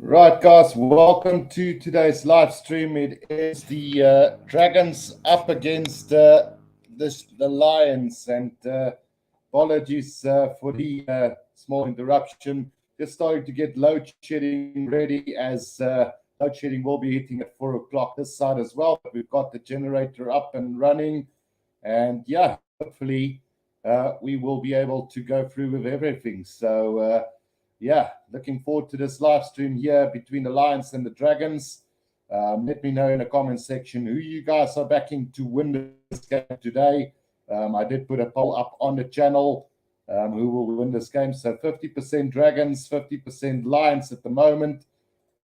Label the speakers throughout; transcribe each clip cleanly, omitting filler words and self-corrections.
Speaker 1: Right, guys, welcome to today's live stream. It is the Dragons up against the Lions, and apologies for the small interruption. Just starting to get load shedding ready, as load shedding will be hitting at 4 o'clock this side as well. We've got the generator up and running, and yeah, hopefully we will be able to go through with everything. So. Yeah, looking forward to this live stream here between the Lions and the Dragons. Let me know in the comment section who you guys are backing to win this game today. I did put a poll up on the channel who will win this game. So 50% Dragons, 50% Lions at the moment.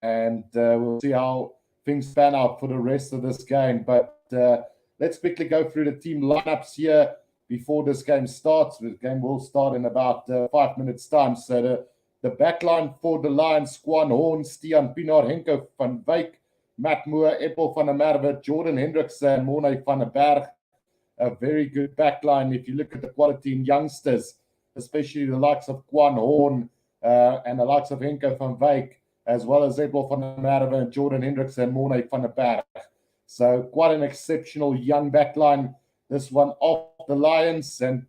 Speaker 1: And we'll see how things pan out for the rest of this game. But let's quickly go through the team lineups here before this game starts. The game will start in about 5 minutes' time. So the backline for the Lions: Quan Horn, Stian Pienaar, Henko van Wyk, Matt Moore, Epple van der Merwe, Jordan Hendricks, and Morne van der Berg. A very good backline if you look at the quality in youngsters, especially the likes of Quan Horn and the likes of Henko van Wyk, as well as Epple van der Merwe and Jordan Hendricks and Morne van der Berg. So quite an exceptional young backline, this one of the Lions. And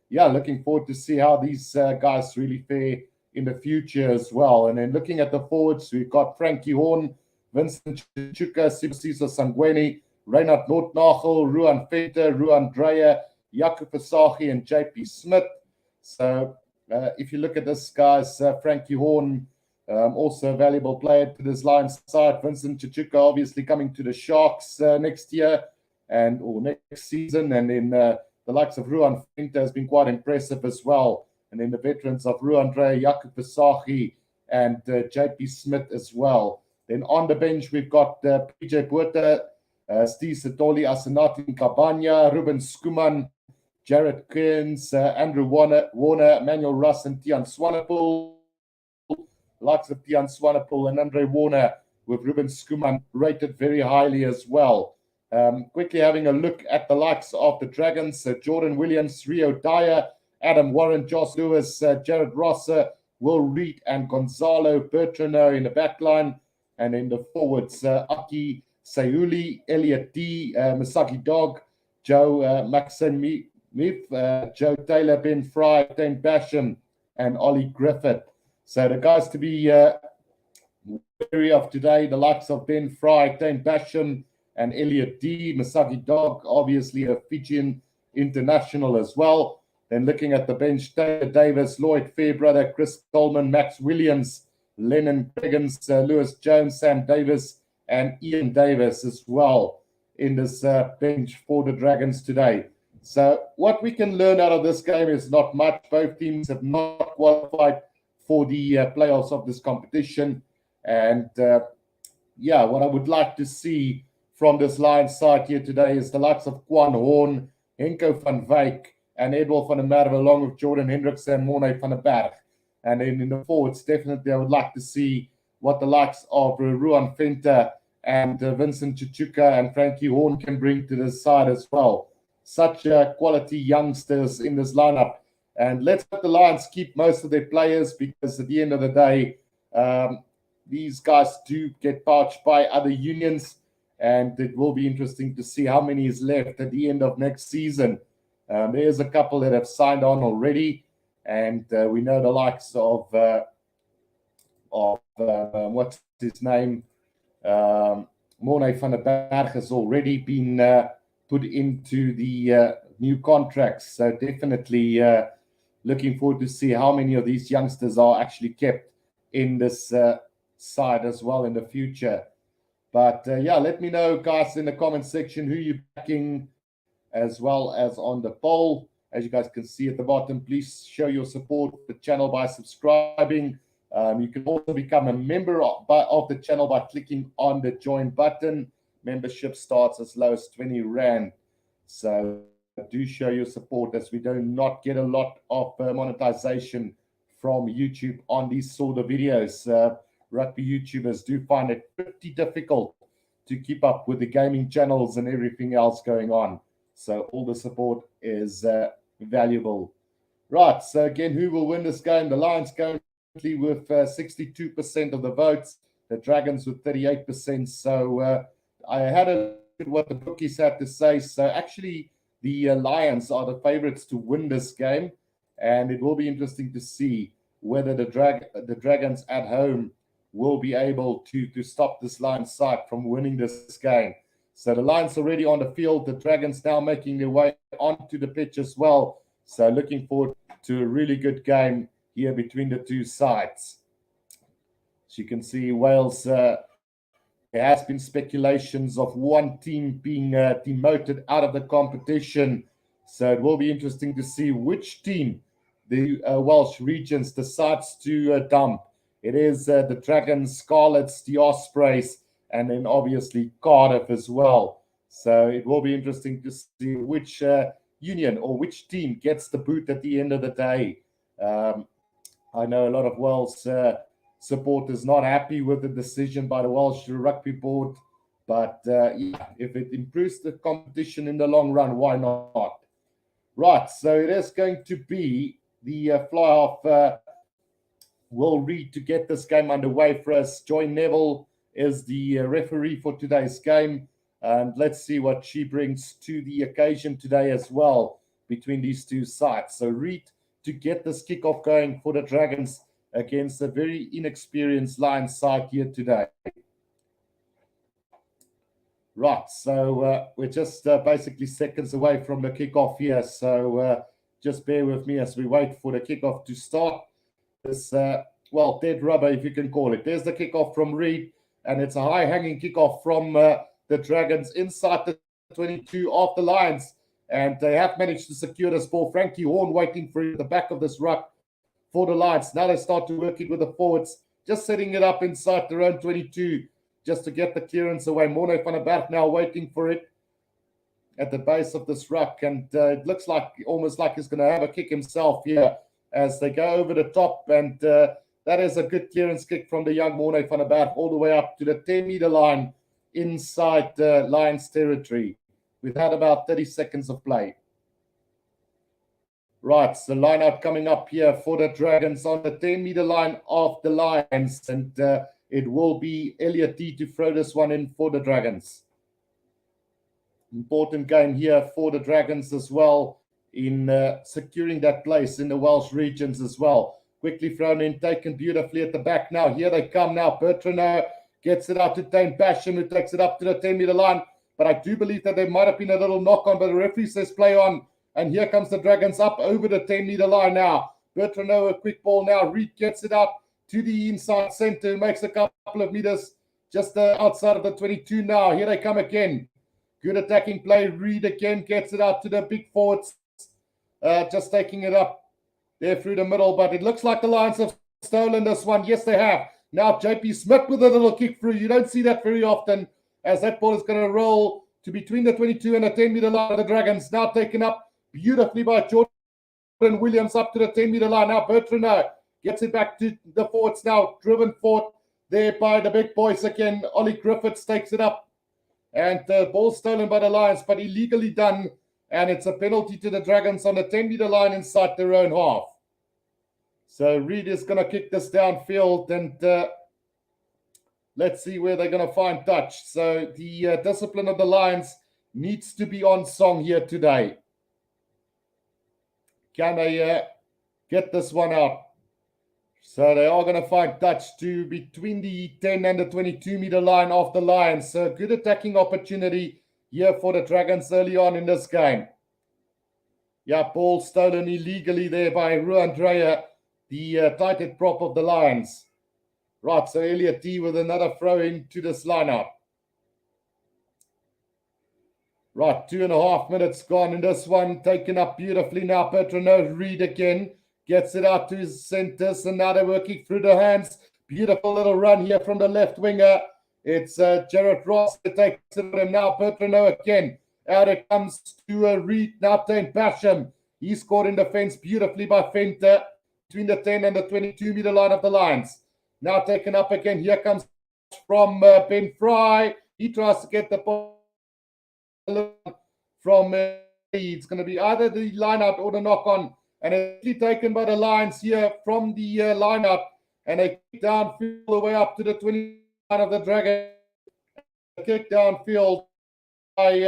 Speaker 1: yeah, looking forward to see how these guys really fare in the future as well. And then looking at the forwards, we've got Frankie Horn, Vincent Chichuka, Sibasiso Sangweni, Reinhard Notnagel, Ruan Venter, Ruan Dreyer, Jakob Versaghi, and JP Smith. So if you look at this, guys, Frankie Horn, also a valuable player to this Lions side. Vincent Chichuka obviously coming to the Sharks next year or next season. And then the likes of Ruan Venter has been quite impressive as well. And then the veterans of Ruan Dreyer, Jakob Versaghi, and JP Smith as well. Then on the bench, we've got PJ Botha, Steve Setoli, Asenati Kabanya, Ruben Skuman, Jared Kearns, Andrew Warner, Emmanuel Russ, and Tian Swanepoel. Likes of Tian Swanepoel and Andre Warner, with Ruben Skuman rated very highly as well. Quickly having a look at the likes of the Dragons: Jordan Williams, Rio Dyer, Adam Warren, Josh Lewis, Jared Rosser, Will Reed, and Gonzalo Bertrano in the backline. And in the forwards, Aki Sayuli, Elliot D, Masaki Dog, Joe Maxim Mif, Joe Taylor, Ben Fry, Dane Basham, and Ollie Griffith. So the guys to be wary of today, the likes of Ben Fry, Dane Basham, and Elliot D. Masaki Dog, obviously a Fijian international as well. Then looking at the bench, Taylor Davis, Lloyd Fairbrother, Chris Coleman, Max Williams, Lennon Higgins, Lewis Jones, Sam Davis, and Ian Davis as well in this bench for the Dragons today. So what we can learn out of this game is not much. Both teams have not qualified for the playoffs of this competition. And yeah, what I would like to see from this Lions side here today is the likes of Quan Horn, Henko van Wyk, and Edward van der Merwe, along with Jordan Hendricks and Morne van der Berg. And then in the forwards, definitely I would like to see what the likes of Ruan Venter and Vincent Chichuka and Frankie Horn can bring to this side as well. Such quality youngsters in this lineup. And let's let the Lions keep most of their players, because at the end of the day, these guys do get poached by other unions. And it will be interesting to see how many is left at the end of next season. There's a couple that have signed on already, and we know the likes of what's his name, Morne van der Berg has already been put into the new contracts. So definitely looking forward to see how many of these youngsters are actually kept in this side as well in the future. But yeah, let me know, guys, in the comment section who you're backing, as well as on the poll. As you guys can see at the bottom, please show your support for the channel by subscribing. You can also become a member of the channel by clicking on the join button. Membership starts as low as 20 Rand. So do show your support, as we do not get a lot of monetization from YouTube on these sort of videos. Rugby YouTubers do find it pretty difficult to keep up with the gaming channels and everything else going on. So all the support is valuable. Right, so again, who will win this game? The Lions going with 62% of the votes, the Dragons with 38%. So I had a look at what the bookies had to say. So actually, the Lions are the favorites to win this game, and it will be interesting to see whether the Dragons at home will be able to stop this Lions side from winning this game. So the Lions already on the field, the Dragons now making their way onto the pitch as well. So looking forward to a really good game here between the two sides. As you can see, Wales, there has been speculations of one team being demoted out of the competition. So it will be interesting to see which team the Welsh Regions decides to dump. It is the Dragons, Scarlets, the Ospreys, and then obviously Cardiff as well. So it will be interesting to see which union or which team gets the boot at the end of the day. I know a lot of Welsh supporters not happy with the decision by the Welsh Rugby Board, but yeah, if it improves the competition in the long run, why not? Right, so it is going to be the fly-half Will Reid to get this game underway for us. Joy Neville is the referee for today's game, and let's see what she brings to the occasion today as well between these two sides. So Reid to get this kickoff going for the Dragons against a very inexperienced Lions side here today. Right, so we're just basically seconds away from the kickoff here, so just bear with me as we wait for the kickoff to start. This, well, dead rubber, if you can call it. There's the kickoff from Reid, and it's a high-hanging kickoff from the Dragons inside the 22 of the Lions, and they have managed to secure this ball. Frankie Horn waiting for the back of this ruck for the Lions. Now they start to work it with the forwards, just setting it up inside their own 22 just to get the clearance away. Morne van der Berg now waiting for it at the base of this ruck, and it looks like almost like he's going to have a kick himself here as they go over the top, and that is a good clearance kick from the young Morne van der Berg all the way up to the 10-meter line inside the Lions territory. We've had about 30 seconds of play. Right, so line out coming up here for the Dragons on the 10-meter line of the Lions, and it will be Elliot D to throw this one in for the Dragons. Important game here for the Dragons as well in securing that place in the Welsh Regions as well. Quickly thrown in, taken beautifully at the back now. Here they come now. Bertrand gets it out to Dane Basham, who takes it up to the 10-meter line. But I do believe that there might have been a little knock on, but the referee says play on. And here comes the Dragons up over the 10-meter line now. Bertrand, a quick ball now. Reid gets it up to the inside center, makes a couple of meters just outside of the 22 now. Here they come again. Good attacking play. Reid again gets it out to the big forwards. Just taking it up there through the middle. But it looks like the Lions have stolen this one. Yes, they have. Now JP Smith with a little kick through. You don't see that very often, as that ball is going to roll to between the 22 and the 10-meter line of the Dragons. Now taken up beautifully by Jordan Williams up to the 10-meter line. Now Bertrand gets it back to the forwards now. Driven forward there by the big boys again. Ollie Griffiths takes it up. And the ball stolen by the Lions, but illegally done. And it's a penalty to the Dragons on the 10-meter line inside their own half. So Reid is going to kick this downfield, and let's see where they're going to find touch. So the discipline of the Lions needs to be on song here today. Can they get this one out? So they are going to find touch to between the 10 and the 22-meter line of the Lions. So good attacking opportunity here for the Dragons early on in this game. Yeah, ball stolen illegally there by Ruan Dreyer, the tight head prop of the Lions. Right, so Elliot D with another throw into this lineup. Right, 2.5 minutes gone in this one. Taken up beautifully now. Bertrand Reid again. Gets it out to his centers, and now they're working through the hands. Beautiful little run here from the left winger. It's Jared Ross that takes it with him now. Bertrand again. Out it comes to Reid. Now Dane Basham. He scored in defense beautifully by Fenter between the 10 and the 22-meter line of the Lions. Now taken up again. Here comes from Ben Fry. He tries to get the ball from it's going to be either the line out or the knock on. And it's taken by the Lions here from the line out. and a kick downfield all the way up to the 20 line of the Dragons. A kick downfield by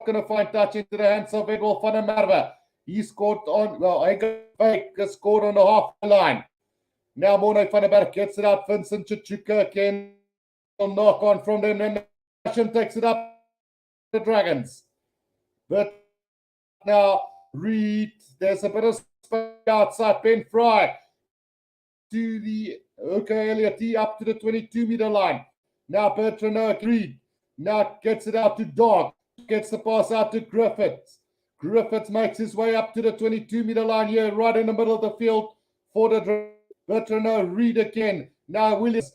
Speaker 1: going to find touch into the hands of Edward van der Merwe. He scored on, well, Henk scored on the half line. Now Morne van der Berg gets it out. Vincent Chichuka again will knock on from them, and Nation takes it up the Dragons. But now Reed, there's a bit of space outside. Ben Fry to the Elliott up to the 22-meter line. Now Bertrand Reed now gets it out to Dog. Gets the pass out to Griffiths. Griffiths makes his way up to the 22-meter line here, right in the middle of the field for the Bertrand Reed again. Now Williams,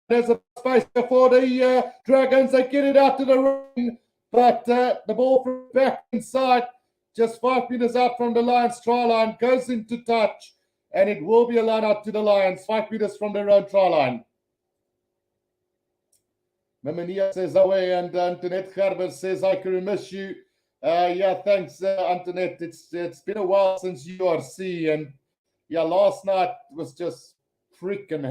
Speaker 1: there's a space for the Dragons. They get it out to the ring, but the ball from back inside, just 5 meters out from the Lions try line, goes into touch, and it will be a line out to the Lions, 5 meters from their own try line. Mamania says away, and Antoinette Gerber says, I can miss you. Yeah, thanks, Antoinette. It's been a while since URC, and yeah, last night was just freaking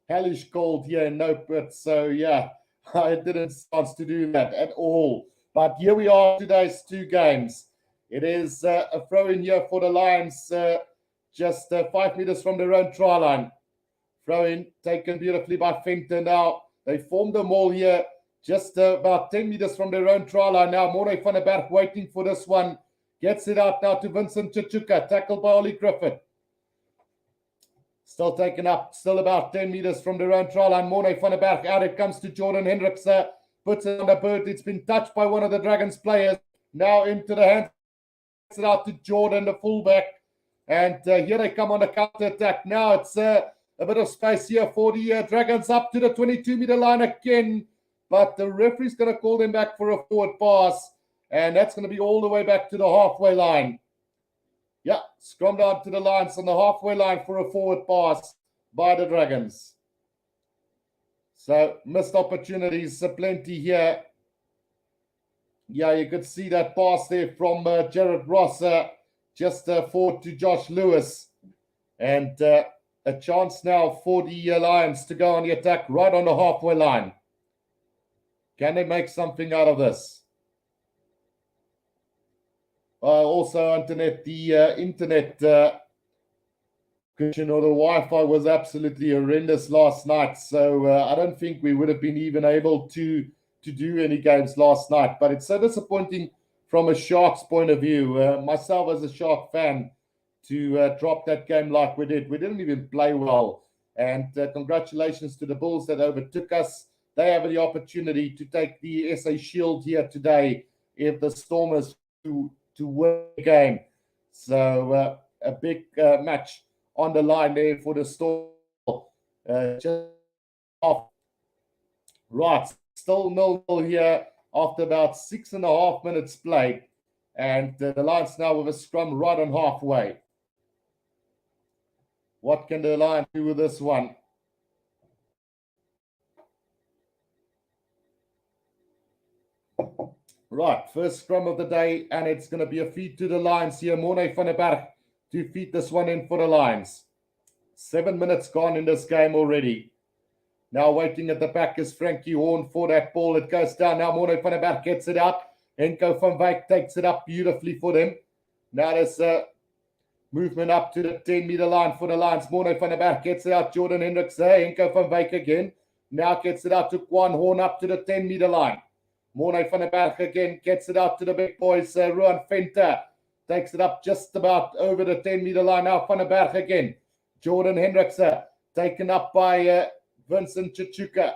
Speaker 1: hellish cold here in Nopit. So yeah, I didn't chance to do that at all. But here we are, today's 2 games. It is a throw in here for the Lions, just 5 meters from their own try line. Throw in taken beautifully by Fenton. Now they formed them all here, just about 10 meters from their own try line. Now Morne van der Berg waiting for this one. Gets it out now to Vincent Chichuka, tackled by Ollie Griffith. Still taken up, still about 10 meters from their own try line. Morne van der Berg out. It comes to Jordan Hendricks. Puts it on the bird. It's been touched by one of the Dragons players. Now into the hands. Gets it out to Jordan, the fullback. And here they come on the counter attack. Now it's a bit of space here for the Dragons up to the 22-meter line again. But the referee's going to call them back for a forward pass. And that's going to be all the way back to the halfway line. Yeah, scrum down to the Lions on the halfway line for a forward pass by the Dragons. So missed opportunities plenty here. Yeah, you could see that pass there from Jared Ross just forward to Josh Lewis. And a chance now for the Lions to go on the attack right on the halfway line. Can they make something out of this? Also, Antoinette, the internet connection or the Wi-Fi was absolutely horrendous last night. So I don't think we would have been even able to do any games last night. But it's so disappointing from a Sharks point of view. Myself as a Shark fan, to drop that game like we did. We didn't even play well. And congratulations to the Bulls that overtook us. They have the opportunity to take the SA Shield here today if the Stormers to win the game. So a big match on the line there for the Storm. Just off. Right, still 0-0 here after about 6.5 minutes played. And the Lions now with a scrum right on halfway. What can the Lions do with this one? Right, first scrum of the day, and it's going to be a feed to the Lions here. Morne van der Berg to feed this one in for the Lions. 7 minutes gone in this game already. Now waiting at the back is Frankie Horn for that ball. It goes down. Now Morne van der Berg gets it out. Henko van Wyk takes it up beautifully for them. Now there's a movement up to the 10-meter line for the Lions. Morne van der Berg gets it out. Jordan Hendricks there. Henko van Wyk again. Now gets it out to Quan Horn up to the 10-meter line. Morne van der Berg again gets it out to the big boys. Ruan Venter takes it up just about over the 10-meter line. Now van der Berg again. Jordan Hendricks taken up by Vincent Chichuka.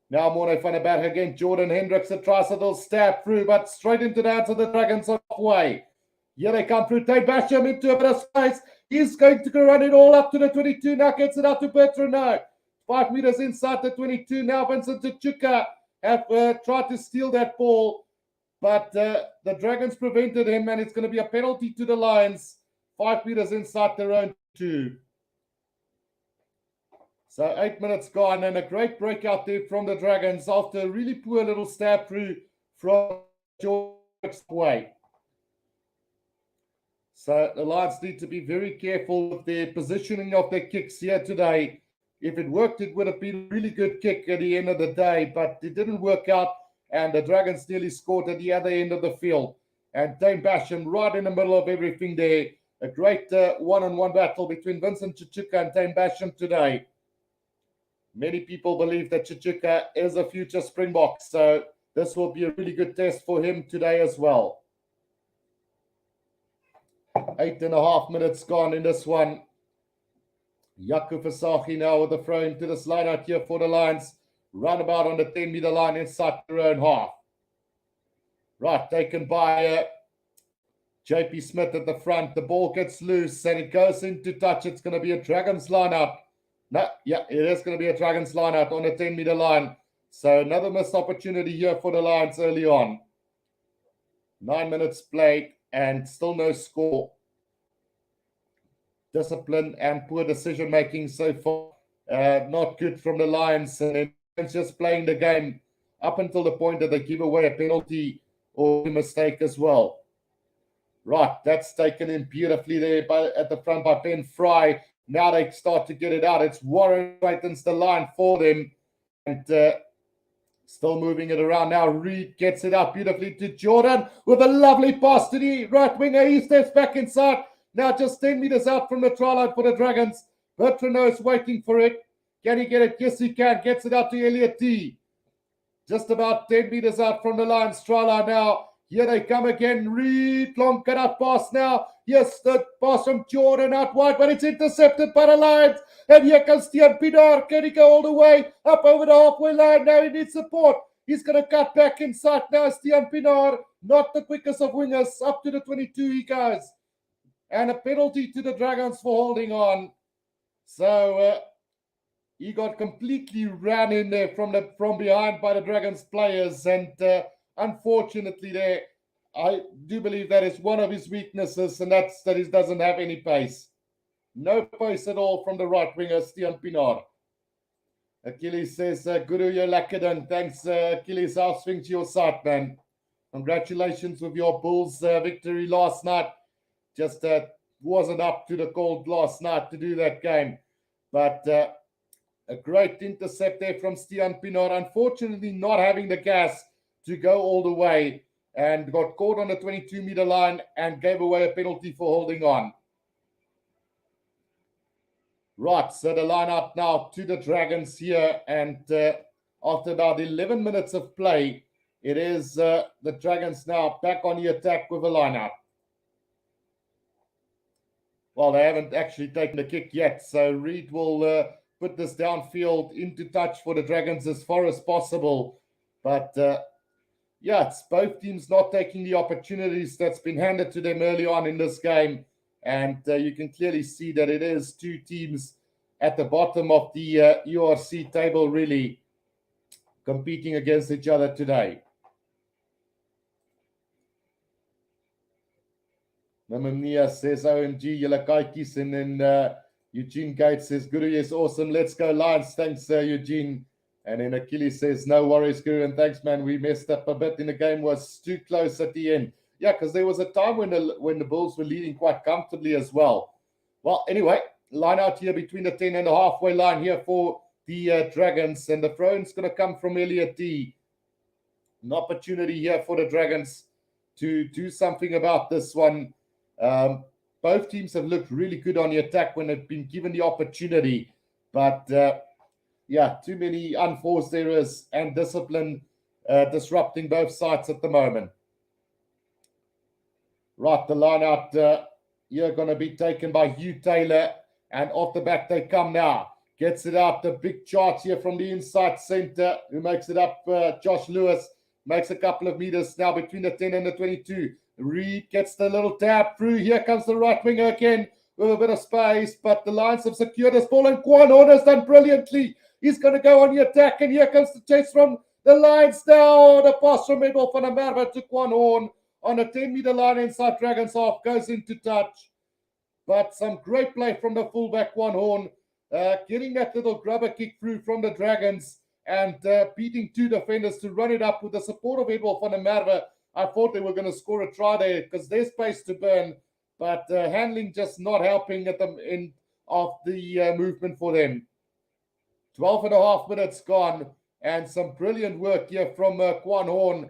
Speaker 1: Now Morne van der Berg again. Jordan Hendricks tries a little stab through, but straight into the hands of the Dragons halfway. Here they come through. Tate Basham into a bit of space. He's going to run it all up to the 22. Now gets it out to Bertrand. 5 meters inside the 22. Now Vincent Chichuka have tried to steal that ball, but the Dragons prevented him, and it's going to be a penalty to the Lions. 5 meters inside their own 2. So 8 minutes gone, and a great breakout there from the Dragons after a really poor little stab through from George's way. So the Lions need to be very careful with their positioning of their kicks here today. If it worked, it would have been a really good kick at the end of the day, but it didn't work out, and the Dragons nearly scored at the other end of the field. And Dane Basham right in the middle of everything there. A great one-on-one battle between Vincent Chichuka and Dane Basham today. Many people believe that Chichuka is a future Springbok, so this will be a really good test for him today as well. 8.5 minutes gone in this one. Jaco Versaghi now with the throw into this line out here for the Lions. Roundabout on the 10-meter line inside their own half. Right, taken by JP Smith at the front. The ball gets loose and it goes into touch. It's going to be a Dragons line out. No, yeah, it is going to be a Dragons line out on the 10-meter line. So another missed opportunity here for the Lions early on. 9 minutes played and still no score. Discipline and poor decision making so far. Not good from the Lions, and it's just playing the game up until the point that they give away a penalty or a mistake as well. Right, that's taken in beautifully there at the front by Ben Fry. Now they start to get it out. It's Warren straightens the line for them, and still moving it around now. Reed gets it out beautifully to Jordan with a lovely pass to the right winger. He steps back inside. Now just 10 meters out from the try line for the Dragons. Bertrand is waiting for it. Can he get it? Yes, he can. Gets it out to Elliot T. Just about 10 meters out from the Lions try line now. Here they come again. Reed, long cut out pass now. Yes, the pass from Jordan out wide, but it's intercepted by the Lions. And here comes Stian Pienaar. Can he go all the way up over the halfway line? Now he needs support. He's going to cut back inside now. Stian Pienaar, not the quickest of wingers. Up to the 22 he goes. And a penalty to the Dragons for holding on. So he got completely ran in there from behind by the Dragons players. And unfortunately there, I do believe that is one of his weaknesses, and that's that he doesn't have any pace. No pace at all from the right winger, Stian Pienaar. Achilles says, Guru, you're lekker dan. Thanks, Achilles. I'll swing to your side, man. Congratulations with your Bulls victory last night. Just wasn't up to the call last night to do that game. But a great intercept there from Stian Pienaar. Unfortunately, not having the gas to go all the way, and got caught on the 22-meter line and gave away a penalty for holding on. Right, so the line up now to the Dragons here, and after about 11 minutes of play, it is the Dragons now back on the attack with a line up. Well, they haven't actually taken the kick yet, so Reed will put this downfield into touch for the Dragons as far as possible. But yeah, it's both teams not taking the opportunities that's been handed to them early on in this game. And you can clearly see that it is two teams at the bottom of the URC table really competing against each other today. Mamamnia says, OMG, julle kaaitjies. And then Eugene Gates says, Guru, yes, awesome. Let's go Lions. Thanks, Eugene. And then Achilles says, no worries, Guru. And thanks, man. We messed up a bit in the game. Was too close at the end. Yeah, because there was a time when the Bulls were leading quite comfortably as well. Well, anyway, line out here between the 10 and the halfway line here for the Dragons. And the throw-in's going to come from Elliot D. An opportunity here for the Dragons to do something about this one. Both teams have looked really good on the attack when they've been given the opportunity. But, yeah, too many unforced errors and discipline disrupting both sides at the moment. Right, the line out here going to be taken by Hugh Taylor. And off the back they come now. Gets it out. The big charge here from the inside center. Who makes it up? Josh Lewis makes a couple of meters now between the 10 and the 22. Reed gets the little tap through. Here comes the right winger again with a bit of space. But the Lions have secured this ball. And Quan Horn has done brilliantly. He's going to go on the attack. And here comes the chase from the Lions now. The pass from Edward van der Merwe to Quan Horn. On a 10-meter line inside Dragons half, goes into touch. But some great play from the fullback, Quan Horn, getting that little grubber kick through from the Dragons and beating two defenders to run it up with the support of Edward van der Merwe. I thought they were going to score a try there because there's space to burn. but handling just not helping at the end of the movement for them. 12 and a half minutes gone, and some brilliant work here from Kwan Horn.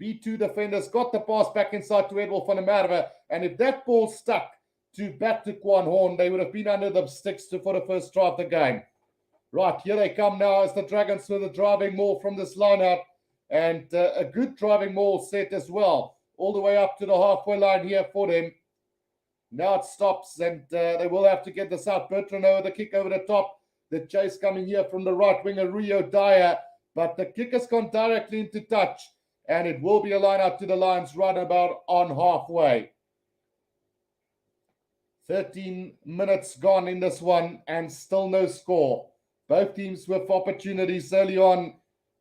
Speaker 1: B2 defenders got the pass back inside to Edward van der Merwe, and if that ball stuck back to Kwan Horn, they would have been under the sticks for the first try of the game. Right, here they come now as the Dragons with a driving maul from this lineup, and a good driving maul set as well, all the way up to the halfway line here for them. Now it stops, and they will have to get this out. Bertrand over the kick over the top. The chase coming here from the right winger, Rio Dyer, but the kick has gone directly into touch, and it will be a line out to the Lions right about on halfway. 13 minutes gone in this one, and still no score. Both teams with opportunities early on,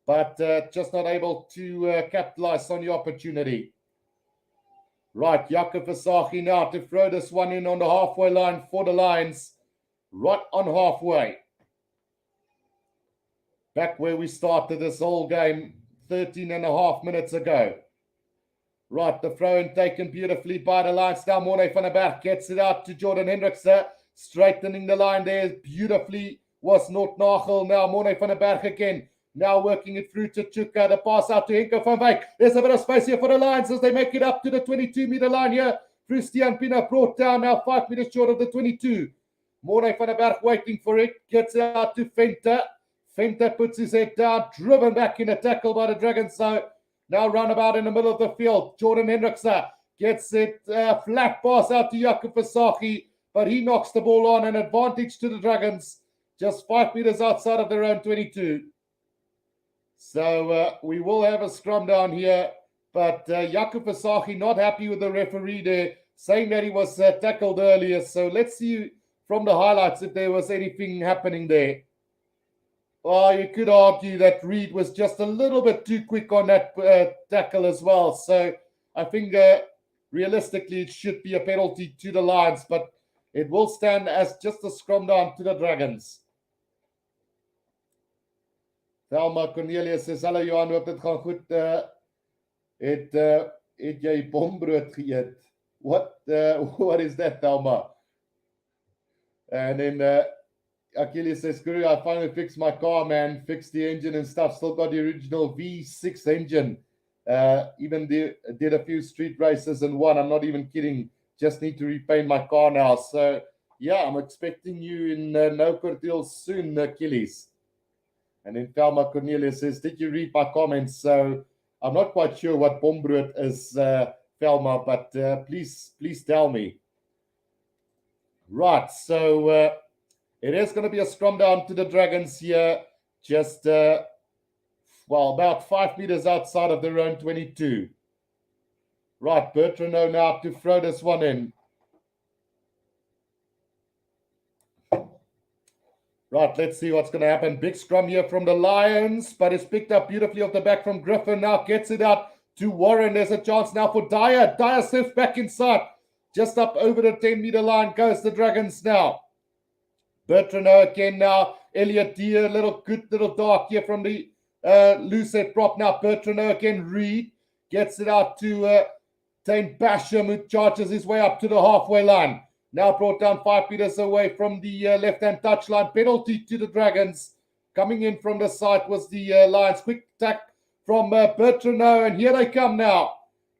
Speaker 1: but just not able to capitalize on the opportunity. Right, Jakob Versaghi now to throw this one in on the halfway line for the Lions. Right on halfway. Back where we started this whole game 13 and a half minutes ago. Right, the throw-in taken beautifully by the Lions. Now Morne van der Berg gets it out to Jordan Hendrikse. Straightening the line there beautifully was Noordnagel. Now Morne van der Berg again. Now working it through to Chuka. The pass out to Henko van Wyk. There's a bit of space here for the Lions as they make it up to the 22-meter line here. Christian Pina brought down now 5 meters short of the 22. Morne van der Berg waiting for it. Gets it out to Venter. Venter puts his head down. Driven back in a tackle by the Dragons. So now roundabout in the middle of the field. Jordan Hendrikse gets it. Flat pass out to Jakob Versaghi. But he knocks the ball on. An advantage to the Dragons. Just 5 meters outside of their own 22. So we will have a scrum down here, but Jakob Versaghi not happy with the referee there, saying that he was tackled earlier. So let's see from the highlights if there was anything happening there. Well, you could argue that Reed was just a little bit too quick on that tackle as well. So I think realistically it should be a penalty to the Lions, but it will stand as just a scrum down to the Dragons. Thelma Cornelius says, hallo Johan, hoop dit gaan goed. Het jy bombrood geëet? What is that, Thelma? And then Achilles says, Guru, I finally fixed my car, man. Fixed the engine and stuff. Still got the original V6 engine. Even did a few street races and won. I'm not even kidding. Just need to repaint my car now. So, yeah, I'm expecting you in Nouperteel soon, Achilles. And then Thelma Cornelius says, did you read my comments? So I'm not quite sure what bombrood is, Thelma, but please tell me. Right, so it is going to be a scrum down to the Dragons here, just, about 5 meters outside of their own 22. Right, Bertrand now to throw this one in. Right, let's see what's going to happen. Big scrum here from the Lions, but it's picked up beautifully off the back from Griffin. Now gets it out to Warren. There's a chance now for Dyer. Dyer slips back inside. Just up over the 10-meter line goes the Dragons now. Bertrand again now. Elliot Deer, good little dark here from the loose head prop. Now Bertrand again. Reed gets it out to Tane Basham, who charges his way up to the halfway line. Now brought down 5 meters away from the left-hand touchline. Penalty to the Dragons. Coming in from the side was the Lions. Quick attack from Bertrand, and here they come now.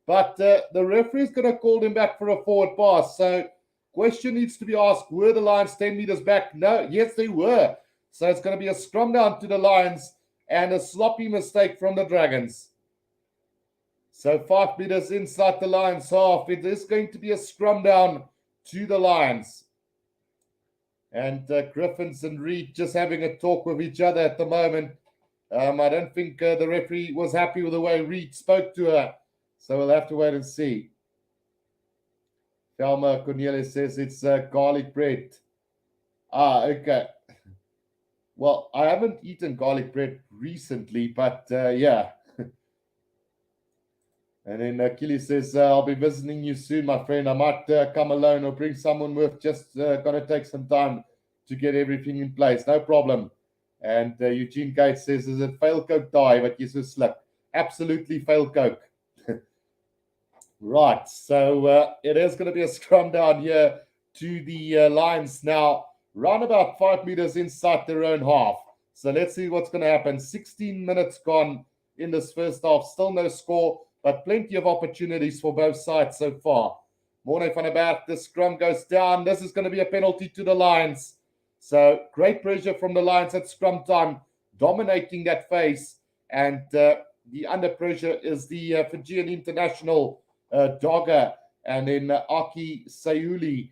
Speaker 1: But the referee is going to call them back for a forward pass. So question needs to be asked, were the Lions 10 meters back? No, yes, they were. So it's going to be a scrum down to the Lions and a sloppy mistake from the Dragons. So 5 meters inside the Lions half. It is going to be a scrum down to the Lions. And Griffins and Reed just having a talk with each other at the moment. I don't think the referee was happy with the way Reed spoke to her. So we'll have to wait and see. Thelma Cornelius says it's garlic bread. Okay. Well, I haven't eaten garlic bread recently, but yeah. And then Achilles says, I'll be visiting you soon, my friend. I might come alone or bring someone with. Just going to take some time to get everything in place. No problem. And Eugene Gates says, is it fail Coke die? But yes, it's slip. Absolutely fail Coke. Right, so it is going to be a scrum down here to the Lions now, round about 5 meters inside their own half. So let's see what's going to happen. 16 minutes gone in this first half. Still no score, but plenty of opportunities for both sides so far. Morne van der Berg, the scrum goes down. This is going to be a penalty to the Lions. So great pressure from the Lions at scrum time, dominating that phase. And the under pressure is the Fijian international Dogger, and then Aki Sayuli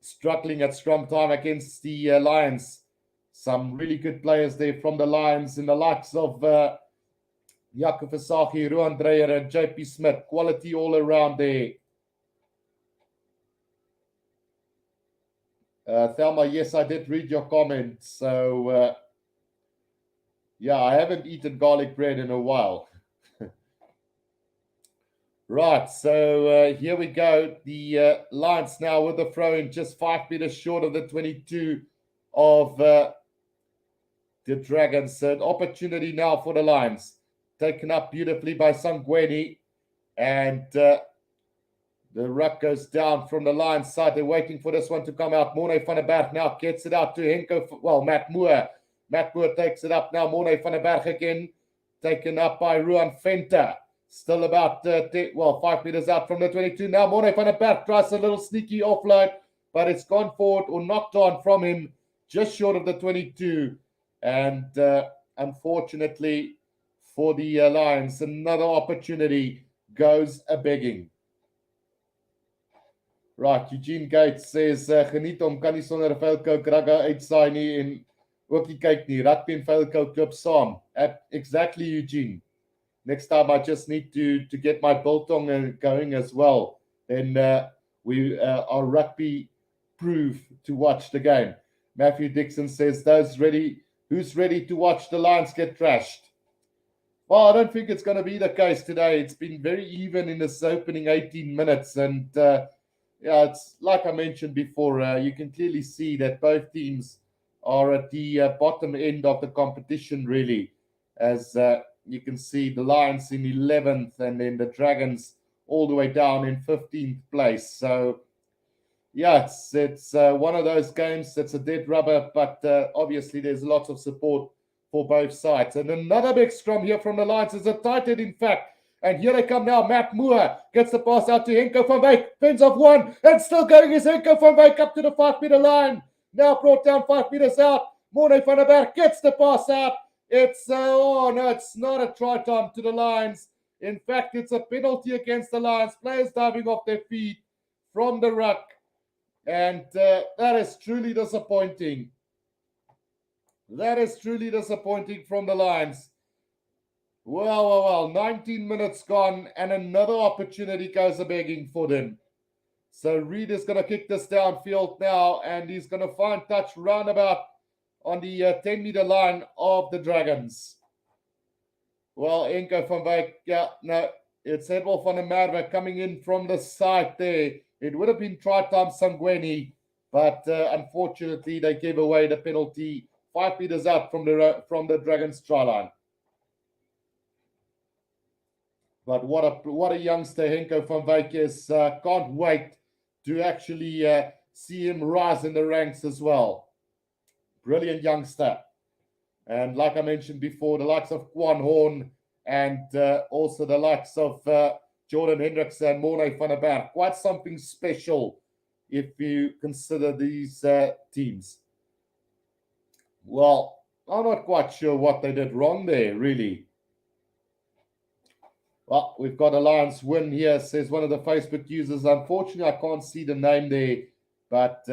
Speaker 1: struggling at scrum time against the Lions. Some really good players there from the Lions in the likes of Jaco Versaghi, Ruan Dreyer, and JP Smith. Quality all around there. Thelma, yes, I did read your comment. So, yeah, I haven't eaten garlic bread in a while. Right, so here we go. The Lions now with the throw in just 5 meters short of the 22 of the Dragons. So an opportunity now for the Lions. Taken up beautifully by Sangweni. And the ruck goes down from the Lions side. They're waiting for this one to come out. Morne van der Berg now gets it out to Henko. Well, Matt Moore. Matt Moore takes it up now. Morne van der Berg again. Taken up by Ruan Venter. Still about 5 meters out from the 22. Now Morne van der Berg tries a little sneaky offload, but it's gone forward or knocked on from him just short of the 22. And unfortunately for the Lions, another opportunity goes a-begging. Right, Eugene Gates says, geniet om kan nie sonder 'n veilkouk rugga uitsaai nie en ook nie kyk nie. Rugby en veilkouk loop saam. Exactly, Eugene. Next time I just need to get my biltong going as well. Then we are rugby proof to watch the game. Matthew Dixon says, who's ready to watch the Lions get trashed? Well, I don't think it's going to be the case today. It's been very even in this opening 18 minutes. And yeah, it's like I mentioned before, you can clearly see that both teams are at the bottom end of the competition, really, as you can see the Lions in 11th and then the Dragons all the way down in 15th place. So, yeah, it's one of those games that's a dead rubber, but obviously there's lots of support for both sides. And another big scrum here from the Lions is a tight head, in fact. And here they come now. Matt Moore gets the pass out to Henko van Wyk. Fends off one. And still going is Henko van Wyk up to the 5 meter line. Now brought down 5 meters out. Morne van der Berg gets the pass out. It's, it's not a try time to the Lions. In fact, it's a penalty against the Lions. Players diving off their feet from the ruck. And that is truly disappointing. That is truly disappointing from the Lions. Well, 19 minutes gone and another opportunity goes a-begging for them. So Reed is going to kick this downfield now and he's going to find touch roundabout on the 10-meter line of the Dragons. Well, Henko van Wyk, it's Edward van der Merwe coming in from the side there. It would have been try time Sangweni, but unfortunately they gave away the penalty 5 meters out from the Dragons try line. But what a youngster Henko van Wyk is. Can't wait to actually see him rise in the ranks as well. Brilliant youngster. And like I mentioned before, the likes of Quan Horn and also the likes of Jordan Hendricks and Morne van der Berg. Quite something special if you consider these teams. Well, I'm not quite sure what they did wrong there, really. Well, we've got a Lions win here, says one of the Facebook users. Unfortunately, I can't see the name there, but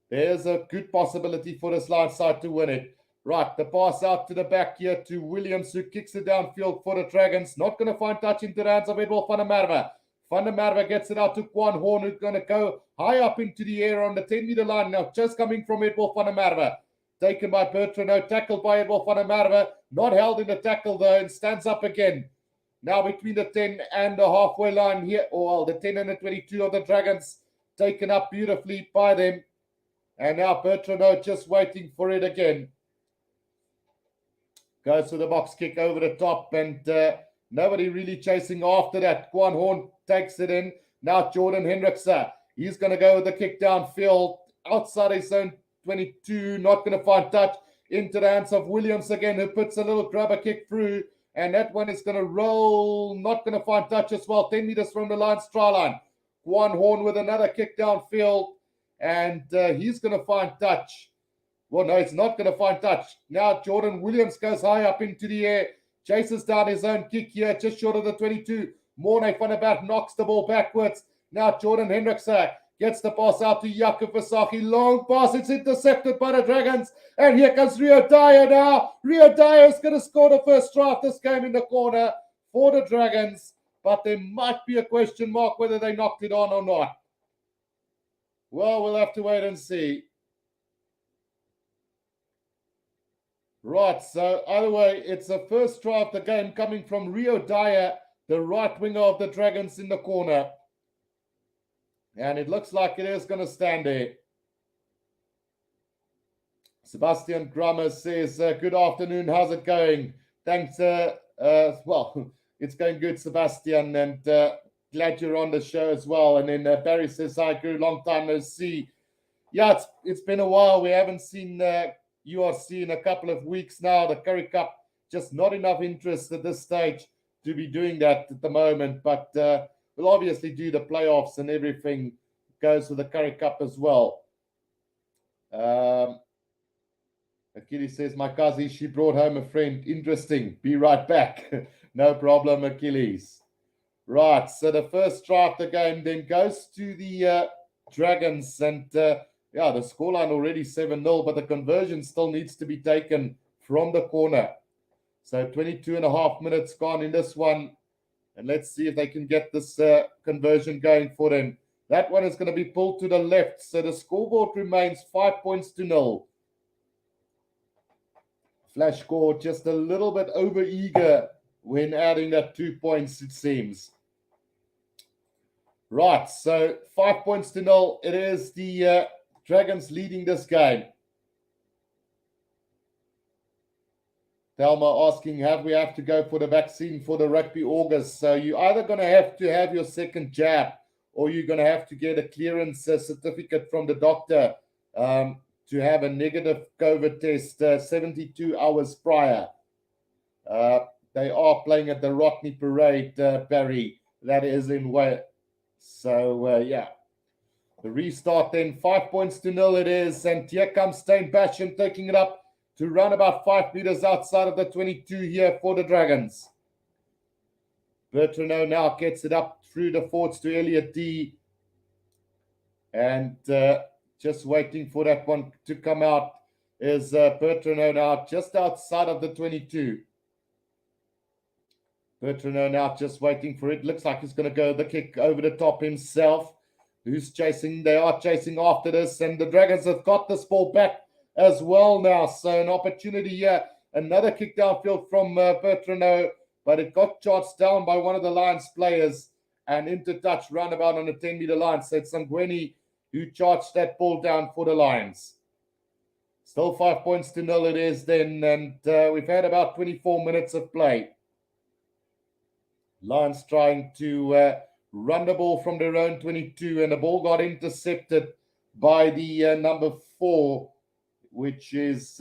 Speaker 1: there's a good possibility for this Lions side to win it. Right, the pass out to the back here to Williams, who kicks it downfield for the Dragons. Not going to find touch into the hands of Edward van der Merwe. Van der Merwe gets it out to Quan Horn, who's going to go high up into the air on the 10-meter line. Now, just coming from Edward van der Merwe. Taken by Bertrand, tackled by Edward van der Merwe. Not held in the tackle, though, and stands up again. Now between the 10 and the halfway line here, the 10 and the 22 of the Dragons, taken up beautifully by them. And now Bertrand just waiting for it again. Goes to the box kick over the top, and Nobody really chasing after that. Quan Horn takes it in. Now Jordan Hendrickse. He's going to go with the kick downfield outside his own 22. Not going to find touch. Into the hands of Williams again, who puts a little grabber kick through. And that one is going to roll. Not going to find touch as well. 10 meters from the line's try line. Quan Horn with another kick downfield. And he's going to find touch. Well, no, he's not going to find touch. Now Jordan Williams goes high up into the air. Chases down his own kick here, just short of the 22. Morne van der Berg knocks the ball backwards. Now Jordan Hendrickse gets the pass out to Jakob Versaghi. Long pass, it's intercepted by the Dragons. And here comes Rio Dyer now. Rio Dyer is going to score the first try of this game in the corner for the Dragons. But there might be a question mark whether they knocked it on or not. Well, we'll have to wait and see. Right, so either way, it's the first try of the game coming from Rio Dyer, the right winger of the Dragons in the corner. And it looks like it is going to stand there. Sebastian Grummer says, good afternoon, how's it going? Thanks, well, it's going good, Sebastian, and glad you're on the show as well. And then Barry says, hi, Guru, long time no see. Yeah, it's been a while. We haven't seen URC in a couple of weeks now. The Currie Cup, just not enough interest at this stage to be doing that at the moment. But we'll obviously do the playoffs and everything goes with the Currie Cup as well. Achilles says, my cousin, she brought home a friend. Interesting. Be right back. No problem, Achilles. Right, so the first try of the game then goes to the Dragons. And yeah, the scoreline already 7-0, but the conversion still needs to be taken from the corner. So 22 and a half minutes gone in this one. And let's see if they can get this conversion going for them. That one is going to be pulled to the left. So the scoreboard remains 5-0. Flash score just a little bit over eager when adding that 2 points, it seems. Right, so 5-0. It is the Dragons leading this game. Thelma asking, have to go for the vaccine for the Rugby August? So you're either going to have your second jab, or you're going to have to get a clearance certificate from the doctor to have a negative COVID test 72 hours prior. They are playing at the Rodney Parade, Barry. That is in Wales. So, yeah. The restart then, 5-0 it is. And here comes Stain Basham taking it up to run about 5 meters outside of the 22 here for the Dragons. Bertrano now gets it up through the forwards to Elliot D. And just waiting for that one to come out is Bertrano now just outside of the 22. Bertrano now just waiting for it. Looks like he's going to go the kick over the top himself. Who's chasing? They are chasing after this. And the Dragons have got this ball back as well now. So an opportunity here. Another kick downfield from Bertrano. But it got charged down by one of the Lions players. And into touch roundabout on the 10-meter line. So it's Sangweni who charged that ball down for the Lions. Still 5-0 it is then. And we've had about 24 minutes of play. Lions trying to run the ball from their own 22, and the ball got intercepted by the number 4, which is,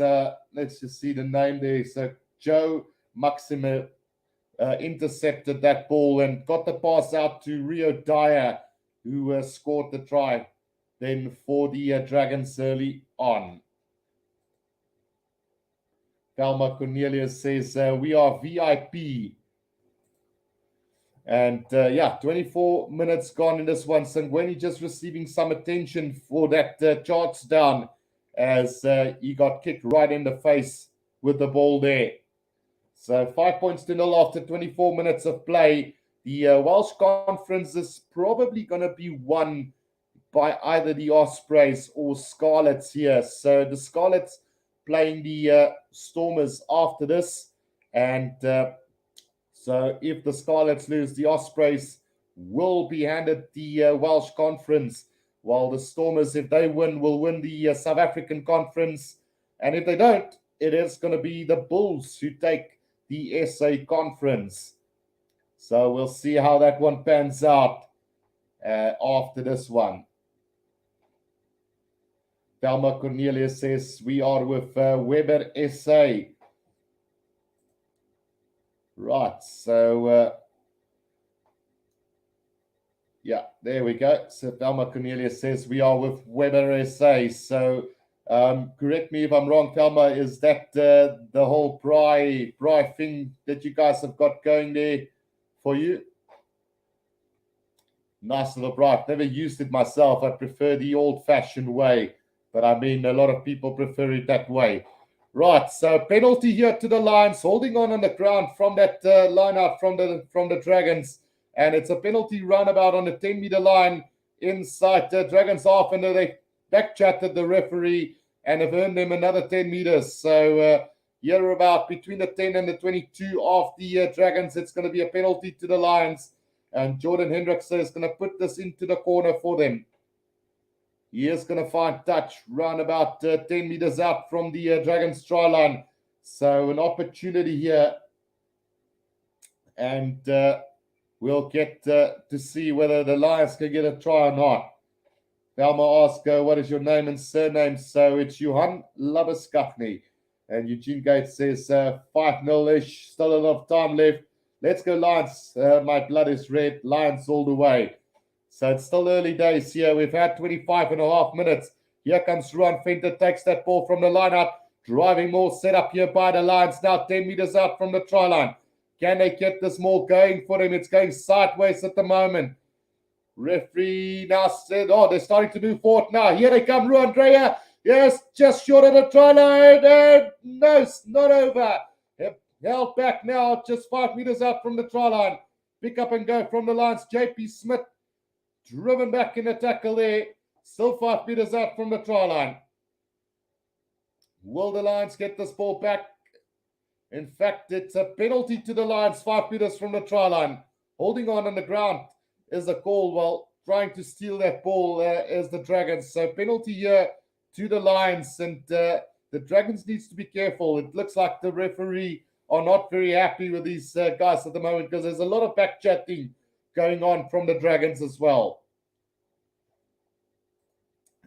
Speaker 1: let's just see the name there. So Joe Maxime intercepted that ball and got the pass out to Rio Dyer, who scored the try then for the Dragons early on. Thelma Cornelius says, we are VIP. And yeah, 24 minutes gone in this one. Sangweni just receiving some attention for that charge down as he got kicked right in the face with the ball there. So 5-0 after 24 minutes of play. The Welsh Conference is probably going to be won by either the Ospreys or Scarlets here. So the Scarlets playing the Stormers after this. And so if the Scarlets lose, the Ospreys will be handed the Welsh Conference, while the Stormers, if they win, will win the South African Conference. And if they don't, it is going to be the Bulls who take the SA Conference. So we'll see how that one pans out after this one. Thelma Cornelius says, we are with Weber SA. Right, so yeah, there we go. So Thelma Cornelius says, we are with Weber SA. So correct me if I'm wrong, Thelma, is that the whole braai thing that you guys have got going there for you? Nice little braai. I've never used it myself. I prefer the old-fashioned way. But I mean, a lot of people prefer it that way. Right, so penalty here to the Lions, holding on the ground from that line out from the Dragons. And it's a penalty roundabout on the 10-meter line inside the Dragons half. And they back-chatted the referee and have earned them another 10 meters. So here about between the 10 and the 22 of the Dragons, it's going to be a penalty to the Lions. And Jordan Hendrickson is going to put this into the corner for them. He is going to find touch round about 10 meters out from the Dragons try line. So an opportunity here. And we'll get to see whether the Lions can get a try or not. Thelma asks, what is your name and surname? So it's Johan Labuskachny. And Eugene Gates says 5-0-ish, still a lot of time left. Let's go Lions. My blood is red. Lions all the way. So it's still early days here. We've had 25 and a half minutes. Here comes Ruan Venter, takes that ball from the line out. Driving more set up here by the Lions. Now 10 meters out from the try line. Can they get this more going for him? It's going sideways at the moment. Referee now said, they're starting to move forward now. Here they come, Ruan Dreyer. Yes, just short of the try line. And no, it's not over. Held back now, just 5 meters out from the try line. Pick up and go from the Lions. JP Smith driven back in the tackle there. Still 5 meters out from the try line. Will the Lions get this ball back? In fact, it's a penalty to the Lions, 5 meters from the try line. Holding on the ground is a call. Well, trying to steal that ball is the Dragons. So penalty here to the Lions. And the Dragons needs to be careful. It looks like the referee are not very happy with these guys at the moment because there's a lot of back chatting going on from the Dragons as well.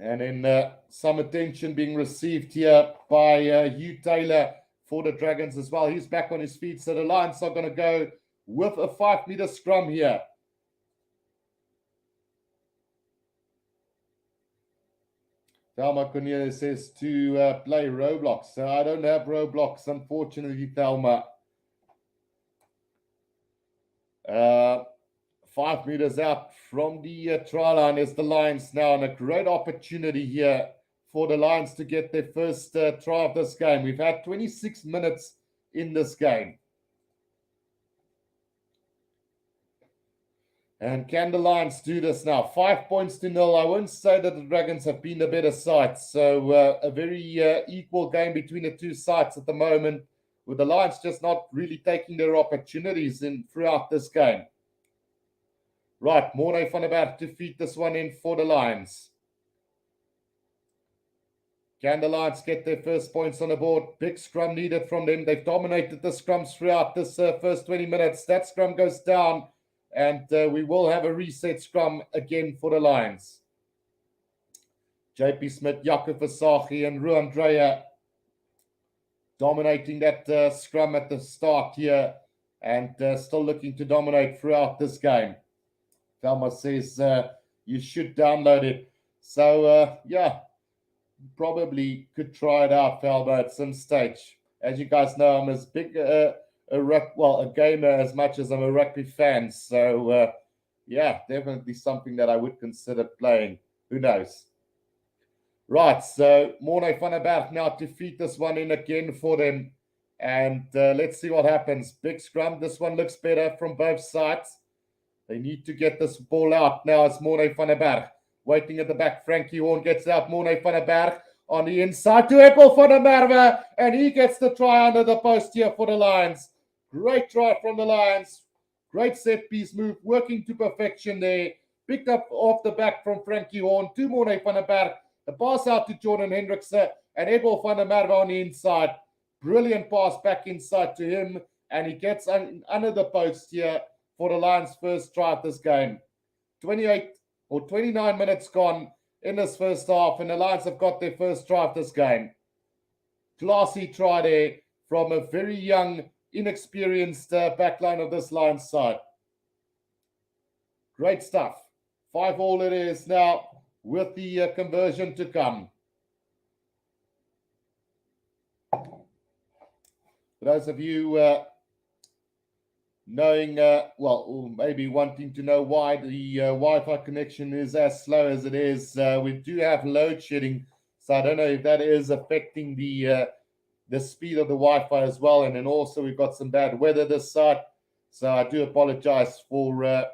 Speaker 1: And then some attention being received here by Hugh Taylor for the Dragons as well. He's back on his feet. So the Lions are going to go with a 5-meter scrum here. Thelma Cornelius says to play Roblox. So I don't have Roblox, unfortunately, Thelma. 5 meters out from the try line is the Lions now. And a great opportunity here for the Lions to get their first try of this game. We've had 26 minutes in this game. And can the Lions do this now? 5 points to 0. I won't say that the Dragons have been the better side. So a very equal game between the two sides at the moment, with the Lions just not really taking their opportunities throughout this game. Right, Morne van der Berg to feed this one in for the Lions. Can the Lions get their first points on the board? Big scrum needed from them. They've dominated the scrums throughout this first 20 minutes. That scrum goes down. And we will have a reset scrum again for the Lions. JP Smith, Jakob Versace, and Ruan Dreyer dominating that scrum at the start here. And still looking to dominate throughout this game. Thelma says you should download it. So, yeah, probably could try it out, Thelma, at some stage. As you guys know, I'm as big a gamer as much as I'm a rugby fan. So, yeah, definitely something that I would consider playing. Who knows? Right, so Morne van der Berg now to feed this one in again for them. And let's see what happens. Big scrum. This one looks better from both sides. They need to get this ball out. Now it's Morne van der Berg. Waiting at the back. Frankie Horn gets out. Morne van der Berg on the inside to Epple van der Merwe. And he gets the try under the post here for the Lions. Great try from the Lions. Great set piece move. Working to perfection there. Picked up off the back from Frankie Horn to Morne van der Berg. The pass out to Jordan Hendrickson. And Epple van der Merwe on the inside. Brilliant pass back inside to him. And he gets under the post here for the Lions' first try at this game. 28 or 29 minutes gone in this first half, and the Lions have got their first try of this game. Classy try there from a very young, inexperienced backline of this Lions side. Great stuff. 5-all it is now with the conversion to come. For those of you knowing, or maybe wanting to know why the Wi-Fi connection is as slow as it is, we do have load shedding, so I don't know if that is affecting the speed of the Wi-Fi as well. And then also we've got some bad weather this side, so I do apologize for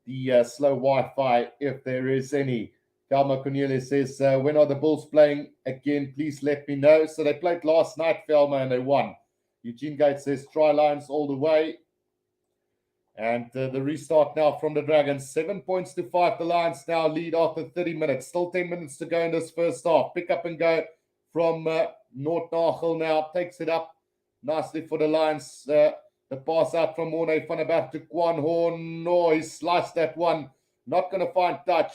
Speaker 1: the slow Wi-Fi if there is any. Galma Cornelius says, when are the Bulls playing again? Please let me know. So they played last night, Velma, and they won. Eugene Gates says, try Lions all the way. And the restart now from the Dragons. 7 points to 5. The Lions now lead after 30 minutes. Still 10 minutes to go in this first half. Pick up and go from Noort Nagel now. Takes it up nicely for the Lions. The pass out from Morne van der Berg to Kwan Horn. No, he sliced that one. Not going to find touch.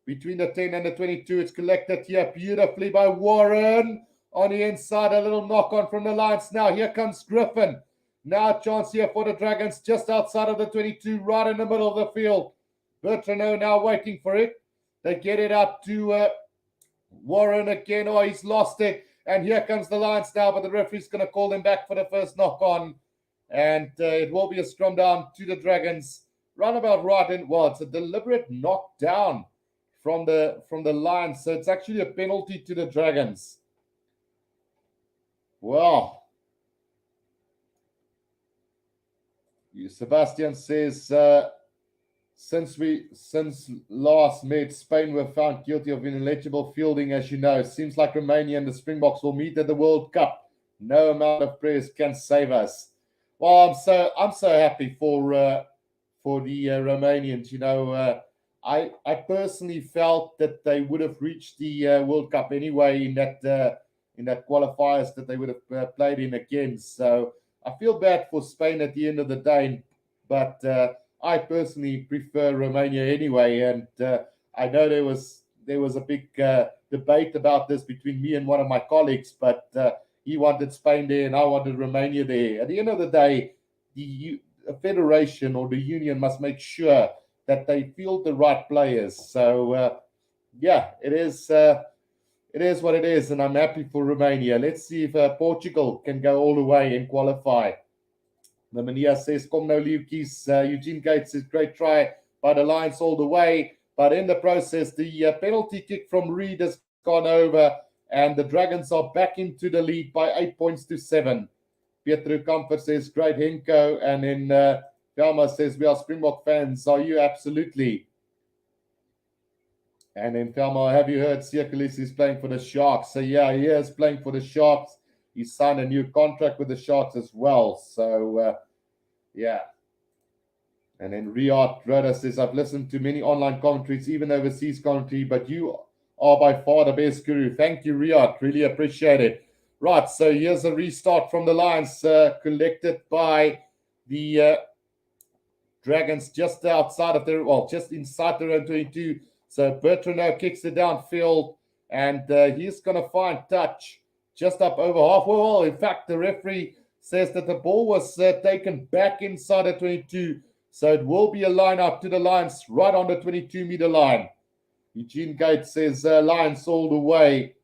Speaker 1: Between the 10 and the 22, it's collected here beautifully by Warren. On the inside, a little knock on from the Lions. Now here comes Griffin. Now a chance here for the Dragons just outside of the 22, right in the middle of the field. Bertrano now waiting for it. They get it up to Warren again. Oh, he's lost it. And here comes the Lions now, but the referee's going to call them back for the first knock on. And it will be a scrum down to the Dragons. Roundabout right in. Well, it's a deliberate knockdown from the Lions. So it's actually a penalty to the Dragons. Well, Sebastian says, since last met, Spain were found guilty of ineligible fielding, as you know. Seems like Romania and the Springboks will meet at the World Cup. No amount of prayers can save us. Well, I'm so happy for the Romanians. You know, I personally felt that they would have reached the World Cup anyway in that qualifiers that they would have played in again. So I feel bad for Spain at the end of the day, but I personally prefer Romania anyway. And I know there was a big debate about this between me and one of my colleagues, but he wanted Spain there and I wanted Romania there. At the end of the day, the federation or the union must make sure that they field the right players. So yeah, it is what it is, and I'm happy for Romania. Let's see if Portugal can go all the way and qualify. The Mania says, "Kom nou liefkies." Eugene Gates says, "Great try by the Lions all the way." But in the process, the penalty kick from Reed has gone over, and the Dragons are back into the lead by 8 points to 7. Pietro Comfort says, "Great Henko." And then Velma says, "We are Springbok fans. Are you?" Absolutely. And then Velma, have you heard Sierkelis is playing for the Sharks? So yeah, he is playing for the Sharks. He signed a new contract with the Sharks as well. So yeah. And then Riyad Rhoda says, "I've listened to many online commentaries, even overseas commentary, but you are by far the best guru." Thank you, Riyad. Really appreciate it. Right, so here's a restart from the Lions, collected by the Dragons just outside of their, just inside their own 22. So Bertrand now kicks it downfield, and he's going to find touch just up over halfway. Well, in fact, the referee says that the ball was taken back inside the 22. So it will be a line up to the Lions right on the 22-meter line. Eugene Gates says Lions all the way.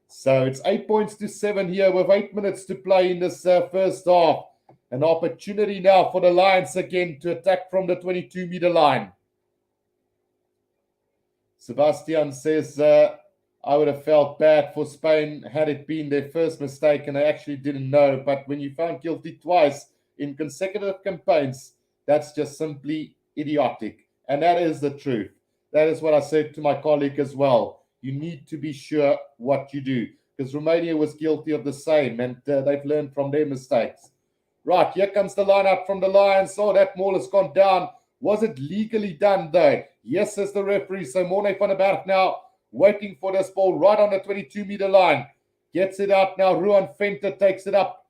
Speaker 1: So it's 8 points to 7 here with 8 minutes to play in this first half. An opportunity now for the Lions again to attack from the 22-meter line. Sebastian says, I would have felt bad for Spain had it been their first mistake, and I actually didn't know. But when you found guilty twice in consecutive campaigns, that's just simply idiotic. And that is the truth. That is what I said to my colleague as well. You need to be sure what you do, because Romania was guilty of the same, and they've learned from their mistakes. Right, here comes the lineup from the Lions. Oh, that ball has gone down. Was it legally done, though? Yes, says the referee. So Morne van der Berg now waiting for this ball right on the 22-meter line. Gets it out now. Ruan Venter takes it up.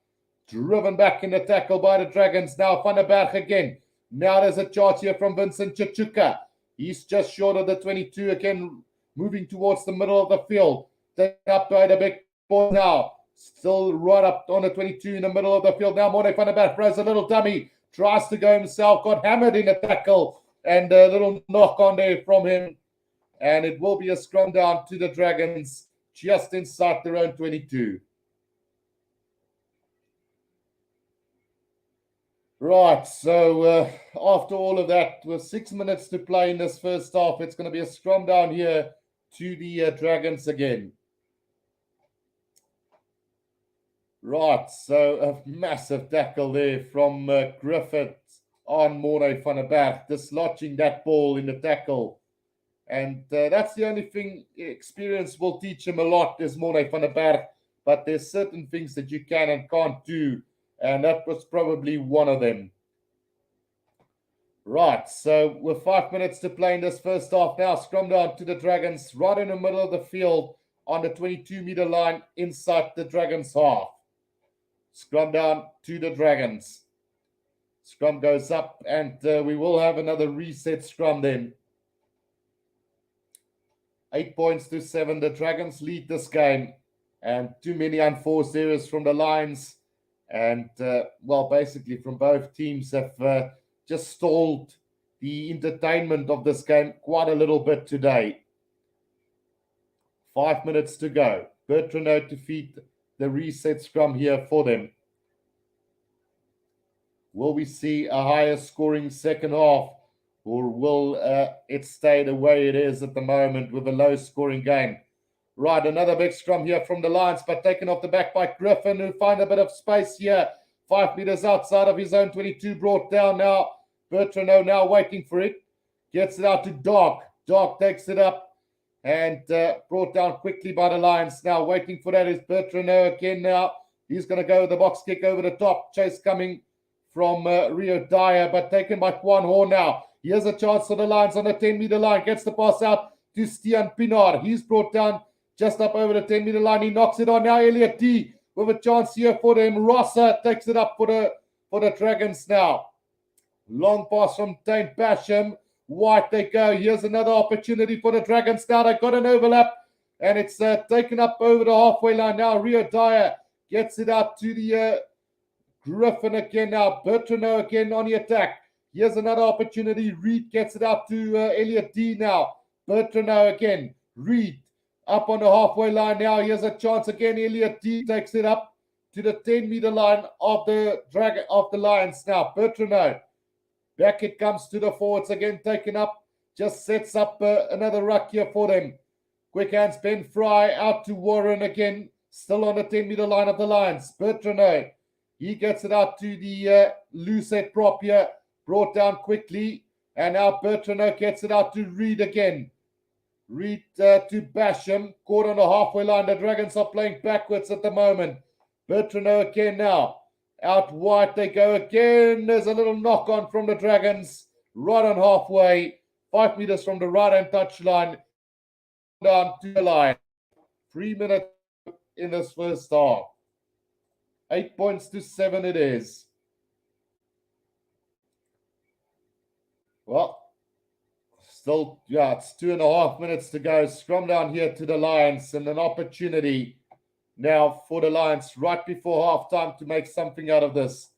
Speaker 1: Driven back in the tackle by the Dragons. Now van der Berg again. Now there's a charge here from Vincent Chichuka. He's just short of the 22 again, moving towards the middle of the field. Taken up by the big ball now. Still right up on the 22 in the middle of the field. Now Morne van der Berg throws a little dummy. Tries to go himself. Got hammered in a tackle. And a little knock on there from him. And it will be a scrum down to the Dragons just inside their own 22. Right, so after all of that, with 6 minutes to play in this first half, it's going to be a scrum down here to the Dragons again. Right, so a massive tackle there from Griffith on Morne van der Berg, dislodging that ball in the tackle. And that's the only thing experience will teach him a lot is Morne van der Berg, but there's certain things that you can and can't do. And that was probably one of them. Right, so with 5 minutes to play in this first half now, scrum down to the Dragons, right in the middle of the field on the 22-meter line inside the Dragons' half. Scrum down to the Dragons. Scrum goes up, and we will have another reset scrum then. 8 points to 7. The Dragons lead this game, and too many unforced errors from the Lions. And, well, basically from both teams have just stalled the entertainment of this game quite a little bit today. 5 minutes to go. Bertrand to feed the reset scrum here for them. Will we see a higher scoring second half, or will it stay the way it is at the moment with a low scoring game? Right, another big scrum here from the Lions, but taken off the back by Griffin, who find a bit of space here. 5 meters outside of his own 22, brought down now. Bertrand now waiting for it. Gets it out to Dog. Dog takes it up and brought down quickly by the Lions. Now waiting for that is Bertrand again now. He's going to go with the box kick over the top. Chase coming from Rio Dyer, but taken by Kwan Horn now. Here's a chance for the Lions on the 10-meter line. Gets the pass out to Stian Pinar. He's brought down just up over the 10-meter line. He knocks it on now. Elliot D with a chance here for them. Rossa takes it up for the Dragons now. Long pass from Tain Basham. White they go. Here's another opportunity for the Dragons now. They got an overlap, and it's taken up over the halfway line now. Rio Dyer gets it out to the Griffin again now. Bertrand again on the attack. Here's another opportunity. Reed gets it out to Elliot D now. Bertrand again. Reed up on the halfway line now. Here's a chance again. Elliot D takes it up to the 10-meter line of the Lions now. Bertrand. Back it comes to the forwards again. Taken up. Just sets up another ruck here for them. Quick hands. Ben Fry out to Warren again. Still on the 10-meter line of the Lions. Bertrand. He gets it out to the Lucette prop here. Brought down quickly. And now Bertrand gets it out to Reed again. Reed to Basham. Caught on the halfway line. The Dragons are playing backwards at the moment. Bertrand again now. Out wide they go again. There's a little knock on from the Dragons. Right on halfway. 5 meters from the right-hand touchline. Down to the line. 3 minutes in this first half. 8 points to 7 it is. Well, still, yeah, it's 2.5 minutes to go. Scrum down here to the Lions, and an opportunity now for the Lions right before halftime to make something out of this.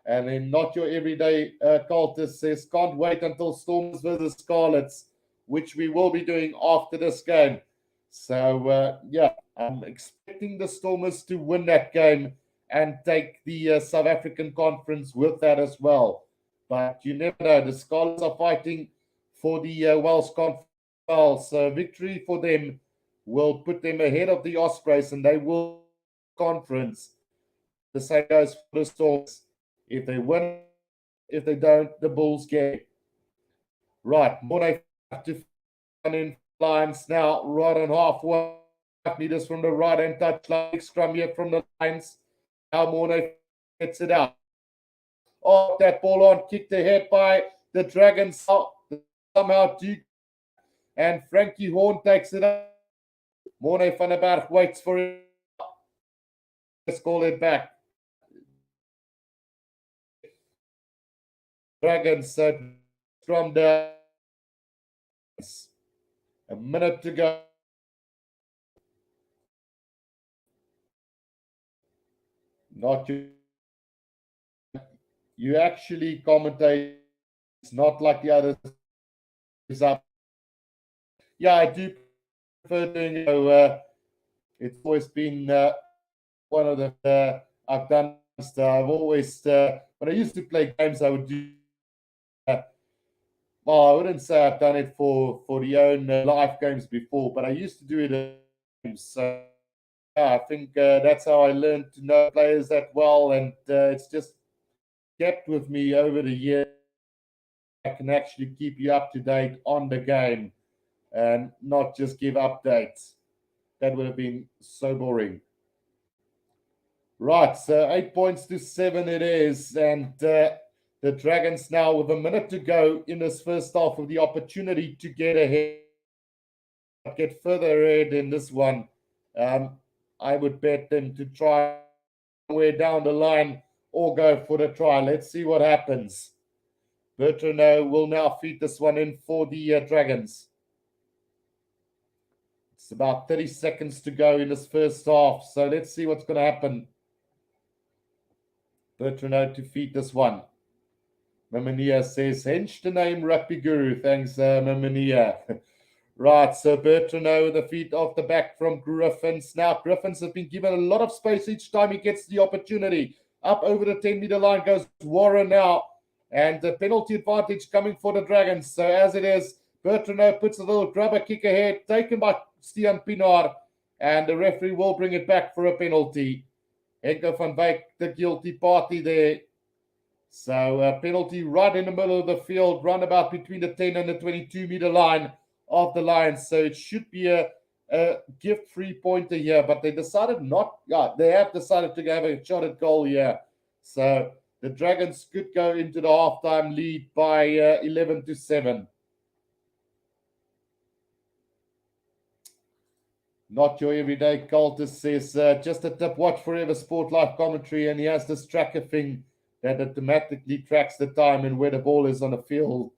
Speaker 1: And then not your everyday cultist says, can't wait until Stormers versus Scarlets, which we will be doing after this game. So, yeah, I'm expecting the Stormers to win that game and take the South African Conference with that as well. But you never know. The Scarlets are fighting for the Welsh Conference. So victory for them will put them ahead of the Ospreys, and they will conference. The same goes for the Storms. If they win, if they don't, the Bulls get it. Right, Morne to in Lions now, right on halfway. 5 meters from the right-hand touchline. Scrum here from the Lions. Now Morne gets it out. Oh, that ball on, kicked ahead by the Dragons. Somehow, and Frankie Horn takes it up. Morne van der Berg waits for it. Let's call it back. Dragons scrum down. A minute to go. Not you actually commentate. It's not like the others. Yeah, I do prefer doing it. It's always been one of the I've done. I've always when I used to play games, I would do. Well, I wouldn't say I've done it for the own live games before, but I used to do it. So yeah, I think that's how I learned to know players that well, and it's just kept with me over the years. I can actually keep you up to date on the game and not just give updates. That would have been so boring. Right, so 8 points to 7 it is, and the Dragons now with a minute to go in this first half with the opportunity to get ahead, get further ahead in this one. I would bet them to try somewhere down the line or go for the try. Let's see what happens. Bertrand will now feed this one in for the Dragons. It's about 30 seconds to go in this first half, so let's see what's going to happen. Bertrand to feed this one. Mamania says, hence the name Rugby Guru. Thanks, Mamania. Right, so Bertrand with the feet off the back from Griffins. Now, Griffins have been given a lot of space each time he gets the opportunity. Up over the 10-meter line goes Warren now. And the penalty advantage coming for the Dragons. So as it is, Bertrand puts a little grubber kick ahead, taken by Stian Pinaar. And the referee will bring it back for a penalty. Henko van Wyk, the guilty party there. So penalty right in the middle of the field, roundabout between the 10 and the 22-meter line of the Lions. So it should be a gift-free pointer here, but they decided not. Yeah, they have decided to have a shot at goal here. So the Dragons could go into the halftime lead by 11 to 7. Not your everyday cultist says, just a tip, watch Forever Sport live commentary, and he has this tracker thing that automatically tracks the time and where the ball is on the field,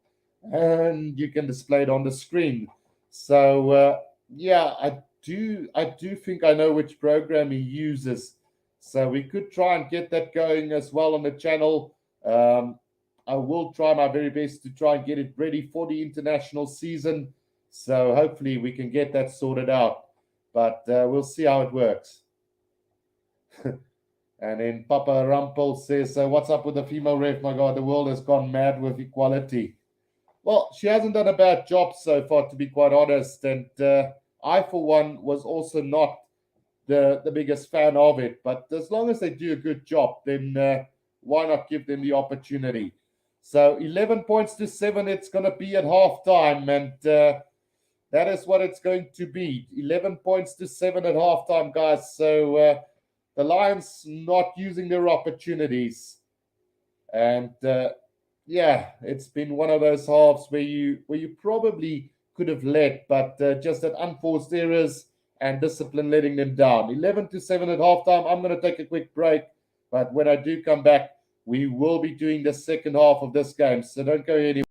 Speaker 1: and you can display it on the screen. So yeah, I do think I know which program he uses. So we could try and get that going as well on the channel. I will try my very best to try and get it ready for the international season. So hopefully we can get that sorted out. But we'll see how it works. And then Papa Rumpel says, what's up with the female ref? My God, the world has gone mad with equality. Well, she hasn't done a bad job so far, to be quite honest. And I, for one, was also not the biggest fan of it. But as long as they do a good job, then why not give them the opportunity? So 11 points to 7, it's going to be at halftime. And that is what it's going to be. 11 points to 7 at halftime, guys. So the Lions not using their opportunities. And yeah, it's been one of those halves where you probably could have led, but just that unforced errors and discipline letting them down. 11 to 7 at halftime. I'm going to take a quick break, but when I do come back, we will be doing the second half of this game. So don't go anywhere.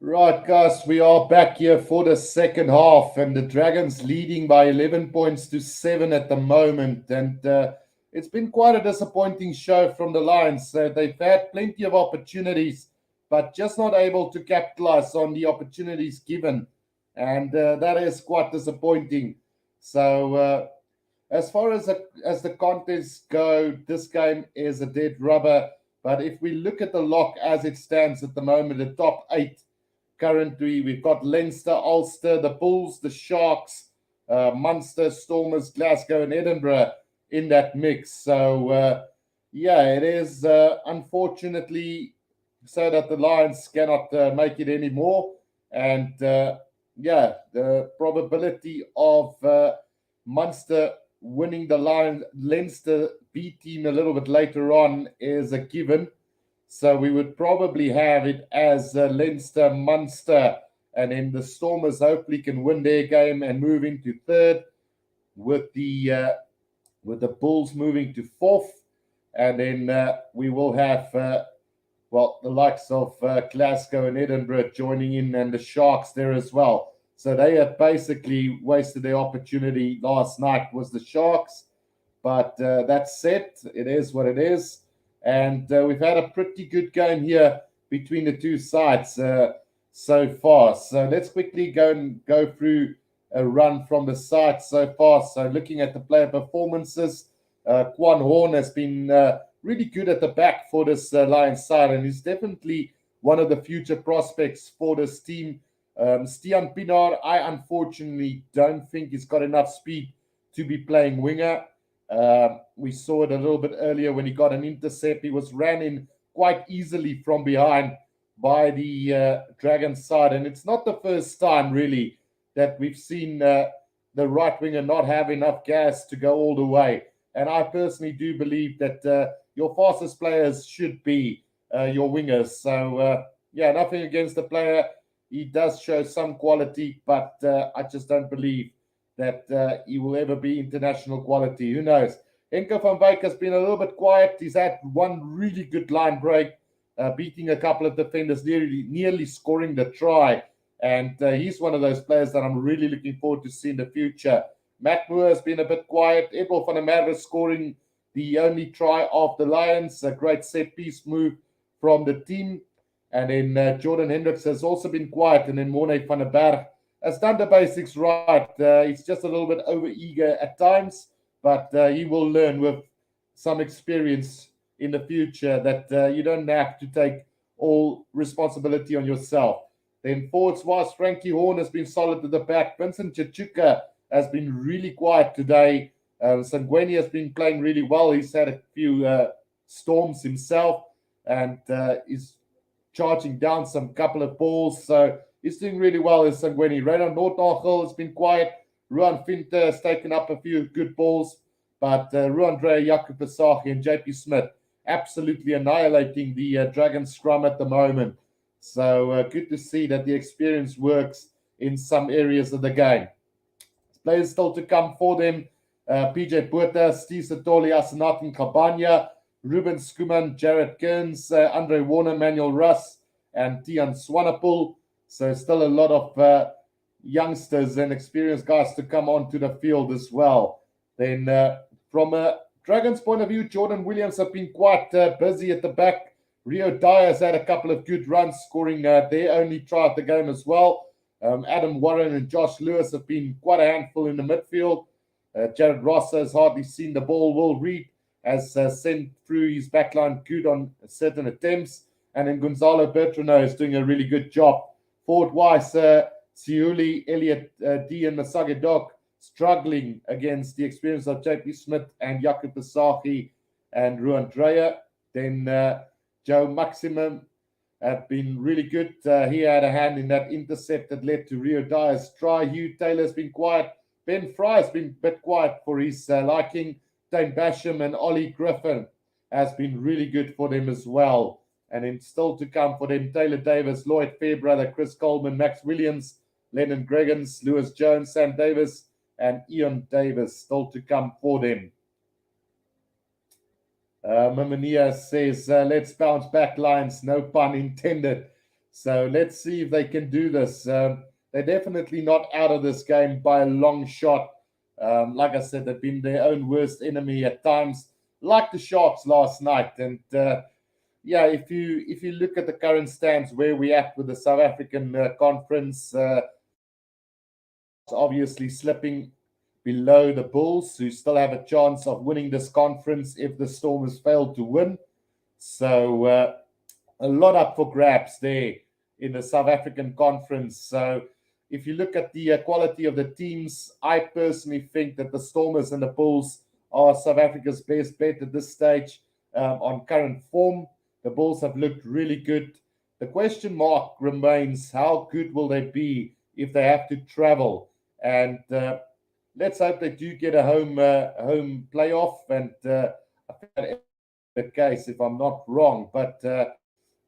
Speaker 1: Right, guys, we are back here for the second half, and the Dragons leading by 11 points to 7 at the moment. And it's been quite a disappointing show from the Lions. They've had plenty of opportunities, but just not able to capitalize on the opportunities given. And that is quite disappointing. So, as far as the contests go, this game is a dead rubber. But if we look at the lock as it stands at the moment, the top 8. Currently, we've got Leinster, Ulster, the Bulls, the Sharks, Munster, Stormers, Glasgow, and Edinburgh in that mix. So, it is unfortunately so that the Lions cannot make it anymore. And the probability of Munster winning the Leinster B team a little bit later on is a given. So we would probably have it as Leinster, Munster, and then the Stormers hopefully can win their game and move into third, with the Bulls moving to fourth, and then we will have the likes of Glasgow and Edinburgh joining in, and the Sharks there as well. So they have basically wasted their opportunity last night, was the Sharks, but that's set. It is what it is. And we've had a pretty good game here between the two sides so far. So let's quickly go through a run from the side so far. So looking at the player performances, Quan Horn has been really good at the back for this Lions side, and he's definitely one of the future prospects for this team. Stian Pienaar, I unfortunately don't think he's got enough speed to be playing winger. We saw it a little bit earlier when he got an intercept. He was ran in quite easily from behind by the Dragons side. And it's not the first time, really, that we've seen the right winger not have enough gas to go all the way. And I personally do believe that your fastest players should be your wingers. So, nothing against the player. He does show some quality, but I just don't believe that he will ever be international quality. Who knows? Henko van Wyk has been a little bit quiet. He's had one really good line break, beating a couple of defenders, nearly scoring the try. And he's one of those players that I'm really looking forward to seeing in the future. Matt Moore has been a bit quiet. Edward van der Merwe scoring the only try of the Lions. A great set-piece move from the team. And then Jordan Hendricks has also been quiet. And then Morne van der Berg has done the basics right. He's just a little bit over-eager at times, but he will learn with some experience in the future that you don't have to take all responsibility on yourself. Then forwards-wise, Frankie Horn has been solid at the back. Vincent Chichuka has been really quiet today. Sangweni has been playing really well. He's had a few storms himself and is charging down some couple of balls. So he's doing really well as Sangweni. Raymond Noordnagel has been quiet. Ruan Finter has taken up a few good balls. But Ruandre, Jakob Pesaki and JP Smith absolutely annihilating the Dragon scrum at the moment. So good to see that the experience works in some areas of the game. Players still to come for them. PJ Botha, Steve Satoli, Asenat Kabanya, Ruben Skuman, Jared Kearns, Andre Warner, Manuel Russ, and Tian Swanepoel. So still a lot of youngsters and experienced guys to come onto the field as well. Then from a Dragons point of view, Jordan Williams have been quite busy at the back. Rio Dyer has had a couple of good runs, scoring their only try of the game as well. Adam Warren and Josh Lewis have been quite a handful in the midfield. Jared Ross has hardly seen the ball. Will Reed has sent through his backline good on certain attempts. And then Gonzalo Bertrano is doing a really good job. Forward-wise, Siuli, Elliot D and Masage Doc struggling against the experience of JP Smith and Jakob Pesaki and Ruan Dreyer. Then Joe Maximum have been really good. He had a hand in that intercept that led to Rio Dyer's try. Hugh Taylor's been quiet. Ben Fry has been a bit quiet for his liking. Dane Basham and Ollie Griffin has been really good for them as well. And then still to come for them, Taylor Davis, Lloyd Fairbrother, Chris Coleman, Max Williams, Lennon Greggins, Lewis Jones, Sam Davis, and Ian Davis still to come for them. Mamania says, let's bounce back, Lions, no pun intended. So let's see if they can do this. They're definitely not out of this game by a long shot. Like I said, they've been their own worst enemy at times, like the Sharks last night. And yeah, if you look at the current stands where we're at with the South African conference, obviously slipping below the Bulls, who still have a chance of winning this conference if the Stormers fail to win. So a lot up for grabs there in the South African conference. So if you look at the quality of the teams, I personally think that the Stormers and the Bulls are South Africa's best bet at this stage on current form. The Bulls have looked really good. The question mark remains, how good will they be if they have to travel? And let's hope they do get a home playoff. And I think that's the case, if I'm not wrong. But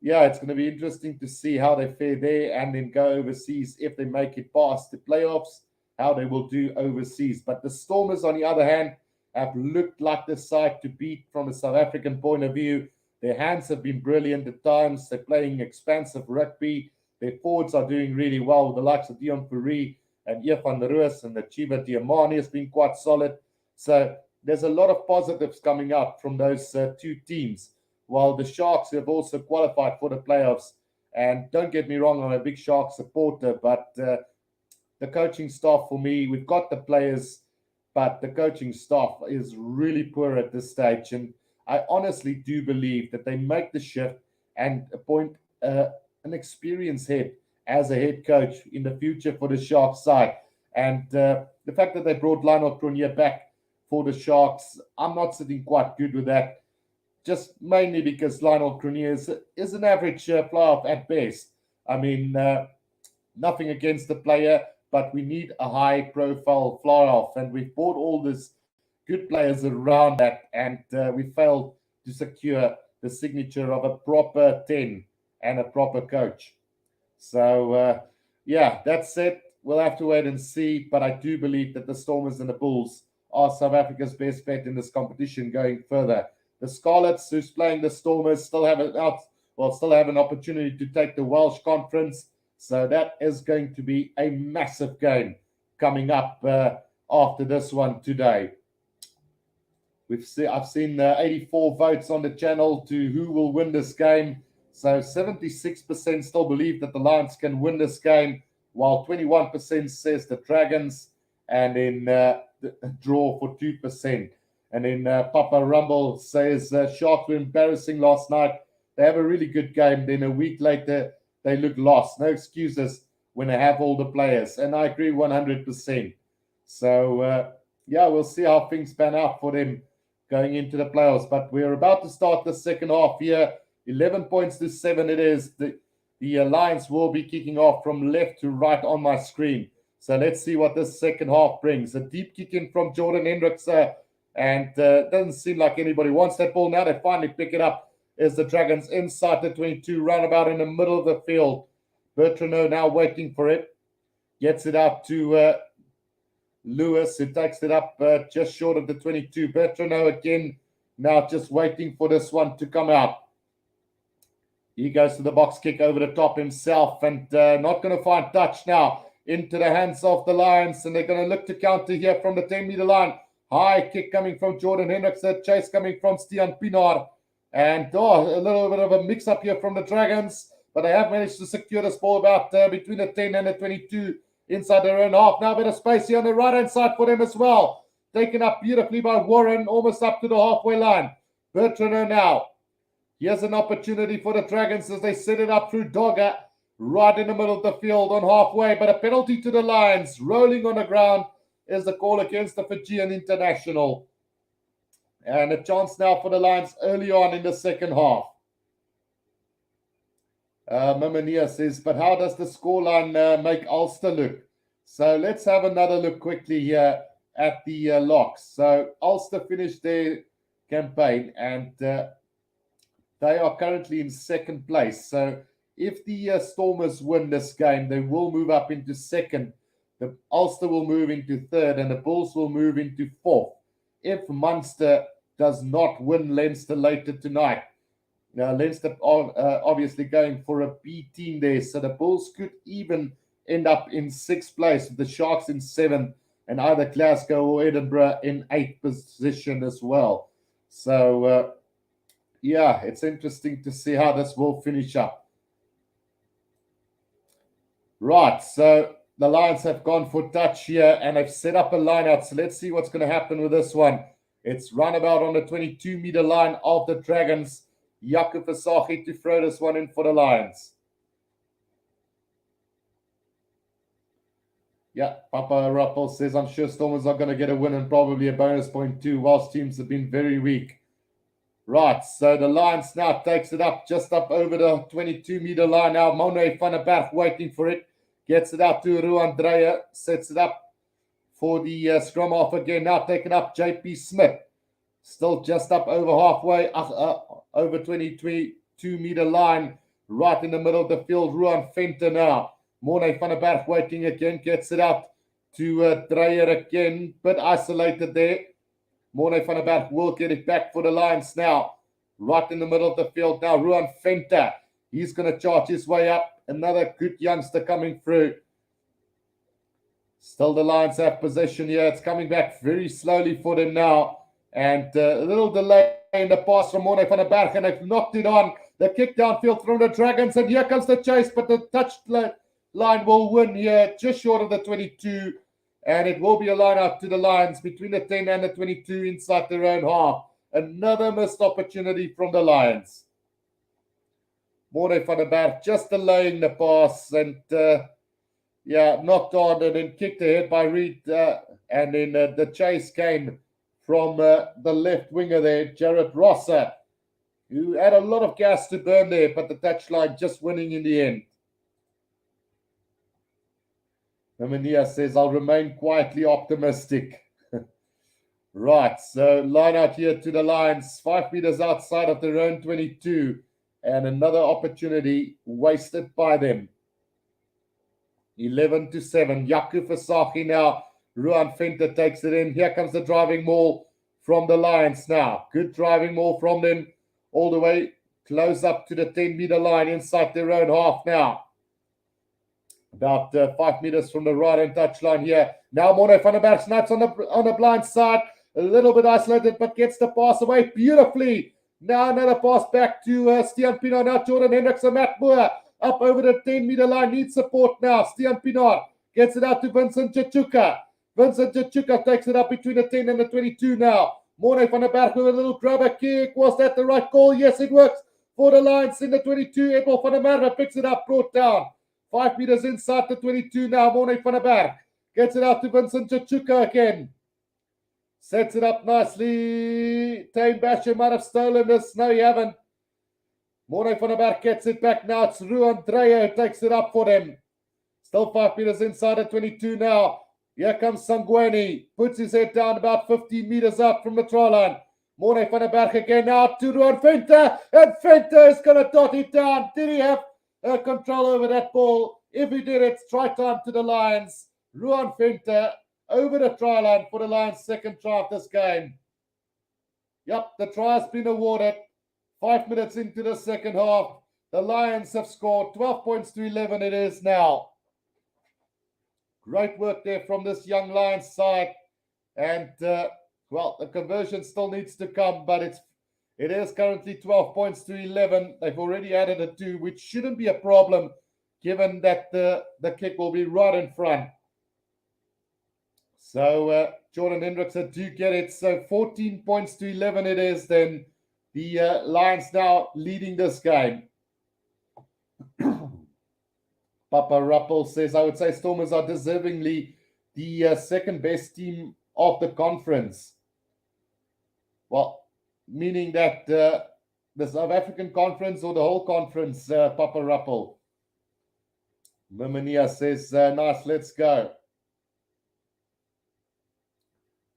Speaker 1: yeah, it's going to be interesting to see how they fare there and then go overseas if they make it past the playoffs, how they will do overseas. But the Stormers, on the other hand, have looked like the side to beat from a South African point of view. Their hands have been brilliant at times. They're playing expansive rugby. Their forwards are doing really well with the likes of Dion Fourie and Van der Roos, and the Chiva Diamani has been quite solid. So there's a lot of positives coming out from those two teams, while the Sharks have also qualified for the playoffs. And don't get me wrong, I'm a big Shark supporter, but the coaching staff for me, we've got the players, but the coaching staff is really poor at this stage. And I honestly do believe that they make the shift and appoint an experienced head as a head coach in the future for the Sharks side. And the fact that they brought Lionel Cronje back for the Sharks, I'm not sitting quite good with that. Just mainly because Lionel Cronje is an average fly-off at best. I mean, nothing against the player, but we need a high-profile fly-off. And we've bought all these good players around that, and we failed to secure the signature of a proper 10 and a proper coach. So, yeah, that's it. We'll have to wait and see. But I do believe that the Stormers and the Bulls are South Africa's best bet in this competition going further. The Scarlets, who's playing the Stormers, still have an opportunity to take the Welsh Conference. So that is going to be a massive game coming up after this one today. I've seen 84 votes on the channel to who will win this game. So 76% still believe that the Lions can win this game, while 21% says the Dragons, and then the draw for 2%. And then Papa Rumble says Sharks were embarrassing last night. They have a really good game. Then a week later, they look lost. No excuses when they have all the players. And I agree 100%. So, yeah, we'll see how things pan out for them going into the playoffs. But we're about to start the second half here. 11 points to 7 it is. The Lions will be kicking off from left to right on my screen. So let's see what this second half brings. A deep kick in from Jordan Hendricks. And doesn't seem like anybody wants that ball now. They finally pick it up as the Dragons inside the 22, roundabout in the middle of the field. Bertrand now waiting for it. Gets it out to Lewis, who takes it up just short of the 22. Bertrand again, now just waiting for this one to come out. He goes to the box kick over the top himself, and not going to find touch now into the hands of the Lions. And they're going to look to counter here from the 10-meter line. High kick coming from Jordan Hendricks, a chase coming from Stian Pienaar. And a little bit of a mix-up here from the Dragons. But they have managed to secure this ball about between the 10 and the 22 inside their own half. Now a bit of space here on the right-hand side for them as well. Taken up beautifully by Warren, almost up to the halfway line. Bertrand now. Here's an opportunity for the Dragons as they set it up through Dogger. Right in the middle of the field on halfway. But a penalty to the Lions. Rolling on the ground is the call against the Fijian international. And a chance now for the Lions early on in the second half. Mamania says, but how does the scoreline make Ulster look? So let's have another look quickly here at the locks. So Ulster finished their campaign, and they are currently in second place. So if the Stormers win this game, they will move up into second. The Ulster will move into third, and the Bulls will move into fourth. If Munster does not win Leinster later tonight, Now, Leinster are obviously going for a B team there, so the Bulls could even end up in 6th place, with the Sharks in 7th, and either Glasgow or Edinburgh in 8th position as well. So, yeah, it's interesting to see how this will finish up. Right, so the Lions have gone for touch here, and they've set up a line out. So let's see what's going to happen with this one. It's runabout on the 22-meter line of the Dragons. Jaco Versace to throw this one in for the Lions. Yeah, Papa Ruppel says, I'm sure Stormers are going to get a win and probably a bonus point too, whilst teams have been very weak. Right, so the Lions now takes it up, just up over the 22-meter line now. Monet van der Berg waiting for it. Gets it out to Ruan Dreyer, sets it up for the scrum half again. Now taken up JP Smith. Still just up over halfway, over 22-meter line, right in the middle of the field. Ruan Venter now. Monet van der Berg waiting again, gets it out to Dreyer again, but isolated there. Monet van der Berg will get it back for the Lions now. Right in the middle of the field now, Ruan Venter. He's going to charge his way up. Another good youngster coming through. Still the Lions have possession here. It's coming back very slowly for them now. And a little delay in the pass from Monet van der Berg, and they've knocked it on. The kick downfield from the Dragons, and here comes the chase, but the touch line will win here, just short of the 22. And it will be a line out to the Lions between the 10 and the 22 inside their own half. Another missed opportunity from the Lions. Monet van der Berg just delaying the pass and, knocked on and then kicked ahead by Reed. And then the chase came from the left winger there, Jared Rosser, who had a lot of gas to burn there, but the touchline just winning in the end. Amania says, I'll remain quietly optimistic. Right, so line out here to the Lions, 5 meters outside of their own 22. And another opportunity wasted by them. 11-7. Jaco Versace now. Ruan Venter takes it in. Here comes the driving maul from the Lions now. Good driving maul from them. All the way close up to the 10-meter line inside their own half now. About 5 meters from the right-hand touchline here. Now Monet van der Berg snipes on the blind side. A little bit isolated, but gets the pass away beautifully. Now another pass back to Stian Pienaar. Now Jordan Hendricks and Matt Moore up over the 10-meter line. Needs support now. Stian Pienaar gets it out to Vincent Chachuka. Vincent Chachuka takes it up between the 10 and the 22 now. Monet van der Berg with a little grabber kick. Was that the right call? Yes, it works for the Lions in the 22. Edward van der Merwe picks it up, brought down. 5 meters inside the 22 now. Monet van der Berg gets it out to Vincent Chachuka again. Sets it up nicely. Tane Basher might have stolen this. No, he haven't. Monet van der Berg gets it back now. It's Ruan Dreyer who takes it up for them. Still 5 meters inside the 22 now. Here comes Sangweni. Puts his head down about 15 meters up from the try line. Monet van der Berg again now to Ruan Venter. And Venter is going to dot it down. Did he have control over that ball? If he did, it's try time to the Lions. Ruan Venter over the try line for the Lions' second try of this game. Yep, the try has been awarded. 5 minutes into the second half. The Lions have scored 12 points to 11 it is now. Great work there from this young Lions side. And, the conversion still needs to come, but it is currently 12 points to 11. They've already added a 2, which shouldn't be a problem, given that the kick will be right in front. So Jordan Hendricks do get it. So 14 points to 11 it is then. The Lions now leading this game. Papa Ruppel says, I would say Stormers are deservingly the second best team of the conference. Well, meaning that the South African conference or the whole conference, Papa Ruppel. Mimania says, nice, let's go.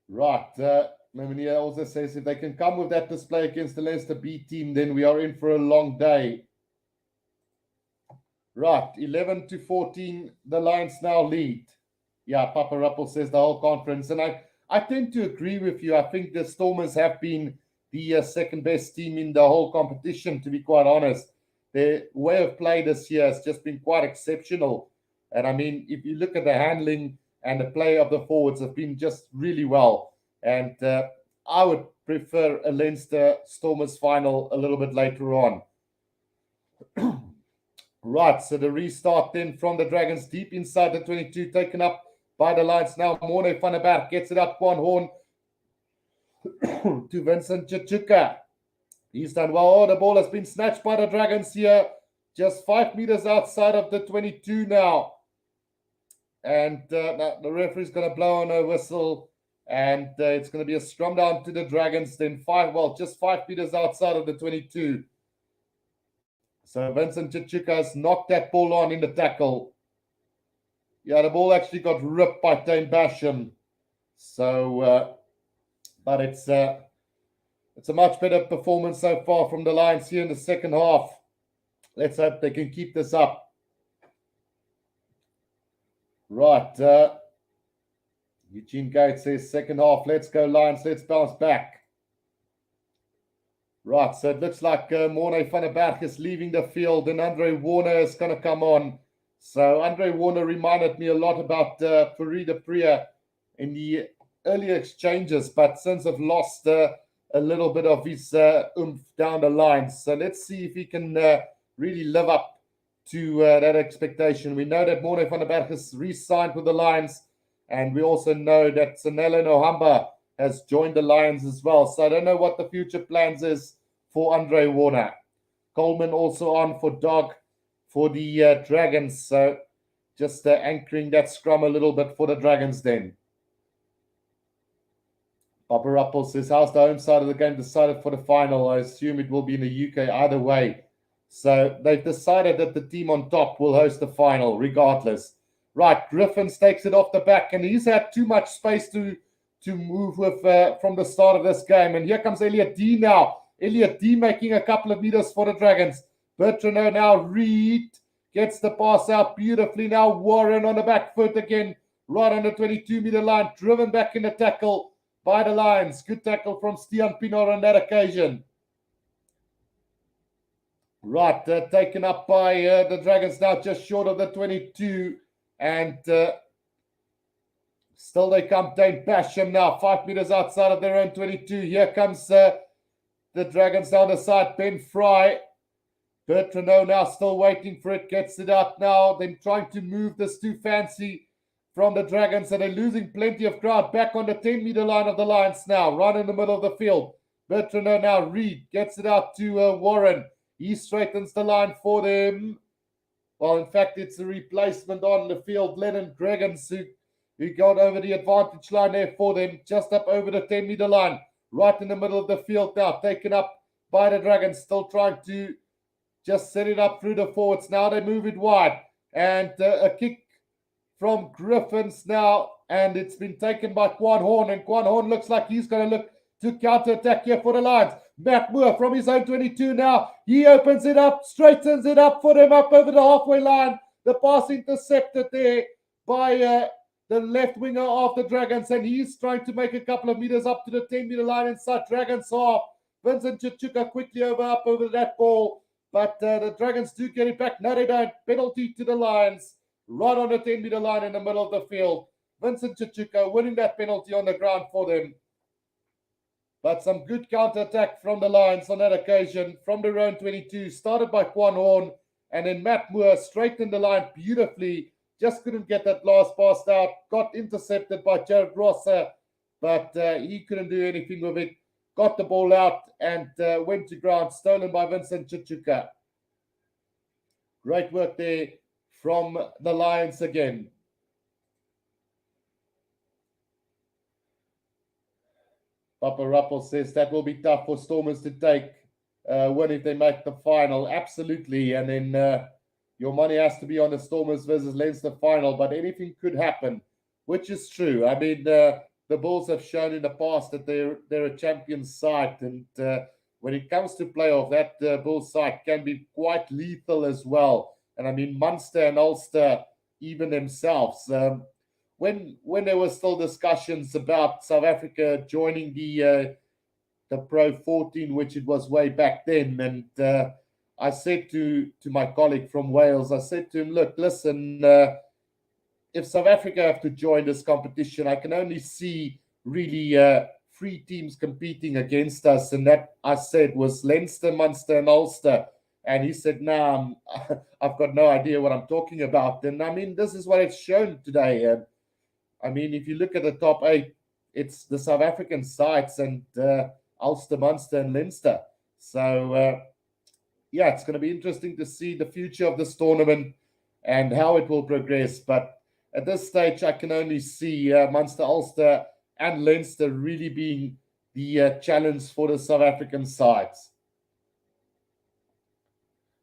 Speaker 1: Right. Mimania also says, if they can come with that display against the Leicester B team, then we are in for a long day. Right. 11-14. The Lions now lead. Yeah, Papa Ruppel says the whole conference. And I tend to agree with you. I think the Stormers have been the second best team in the whole competition, to be quite honest. Their way of play this year has just been quite exceptional. And I mean, if you look at the handling and the play of the forwards, have been just really well. And I would prefer a Leinster Stormers final a little bit later on. Right, so the restart then from the Dragons deep inside the 22, taken up by the Lions now. Morne van der Berg gets it up, Quan Horn to Vincent Chichuka. He's done well. Oh, the ball has been snatched by the Dragons here, just 5 meters outside of the 22 now. And the referee's going to blow on a whistle, and it's going to be a scrum down to the Dragons. Then just 5 meters outside of the 22. So Vincent Chichuka has knocked that ball on in the tackle. Yeah, the ball actually got ripped by Tane Basham. So, but it's a much better performance so far from the Lions here in the second half. Let's hope they can keep this up. Right. Eugene Gates says second half. Let's go Lions. Let's bounce back. Right, so it looks like Morne van der Berg is leaving the field and Andre Warner is going to come on. So Andre Warner reminded me a lot about Fourie de Priya in the earlier exchanges, but since I've lost a little bit of his oomph down the line. So let's see if he can really live up to that expectation. We know that Morne van der Berg has re-signed with the Lions, and we also know that Sanele Nohamba has joined the Lions as well. So I don't know what the future plans is for Andre Warner. Coleman also on for Dog for the Dragons. So just anchoring that scrum a little bit for the Dragons then. Papa Ruppel says, how's the home side of the game decided for the final? I assume it will be in the UK either way. So they've decided that the team on top will host the final regardless. Right, Griffins takes it off the back, and he's had too much space to move with from the start of this game. And here comes Elliot D now. Elliot D making a couple of meters for the Dragons. Bertrand now, Reed gets the pass out beautifully. Now Warren on the back foot again, right on the 22-meter line, driven back in the tackle by the Lions. Good tackle from Stian Pienaar on that occasion. Right, taken up by the Dragons now, just short of the 22. And still they come Tane Basham now, 5 meters outside of their own 22. Here comes the Dragons down the side. Ben Fry. Bertrand now still waiting for it. Gets it out now. Then trying to move this too fancy from the Dragons. And they're losing plenty of ground. Back on the 10-meter line of the Lions now. Right in the middle of the field. Bertrand now. Reed gets it out to Warren. He straightens the line for them. Well, in fact, it's a replacement on the field. Lennon Greggins who got over the advantage line there for them. Just up over the 10-meter line. Right in the middle of the field now. Taken up by the Dragons. Still trying to just set it up through the forwards. Now they move it wide. And a kick from Griffins now. And it's been taken by Quan Horn. And Quan Horn looks like he's going to look to counter-attack here for the Lions. Matt Moore from his own 22 now. He opens it up, straightens it up for them up over the halfway line. The pass intercepted there by the left winger of the Dragons. And he's trying to make a couple of meters up to the 10-meter line inside Dragons half. Vincent Chichuka quickly up over that ball. But the Dragons do get it back. No, they don't. Penalty to the Lions. Right on the 10-meter line in the middle of the field. Vincent Chichuka winning that penalty on the ground for them. But some good counter-attack from the Lions on that occasion. From the round 22. Started by Quan Horn. And then Matt Moore straightened the line beautifully. Just couldn't get that last pass out. Got intercepted by Jared Rosser. But he couldn't do anything with it. Got the ball out and went to ground. Stolen by Vincent Chichuka. Great work there from the Lions again. Papa Ruppel says that will be tough for Stormers to take win if they make the final. Absolutely. And then your money has to be on the Stormers versus Leinster final. But anything could happen, which is true. I mean, the Bulls have shown in the past that they're a champion side. And when it comes to playoff, that Bulls side can be quite lethal as well. And I mean, Munster and Ulster, even themselves. When there were still discussions about South Africa joining the the Pro 14, which it was way back then. And I said to my colleague from Wales, I said to him, look, listen, if South Africa have to join this competition, I can only see really 3 teams competing against us. And that, I said, was Leinster, Munster, and Ulster. And he said, no, I've got no idea what I'm talking about. And I mean, this is what it's shown today. I mean, if you look at the top 8, it's the South African sides and Ulster, Munster, and Leinster. So, yeah, it's going to be interesting to see the future of this tournament and how it will progress. But at this stage, I can only see Munster, Ulster, and Leinster really being the challenge for the South African sides.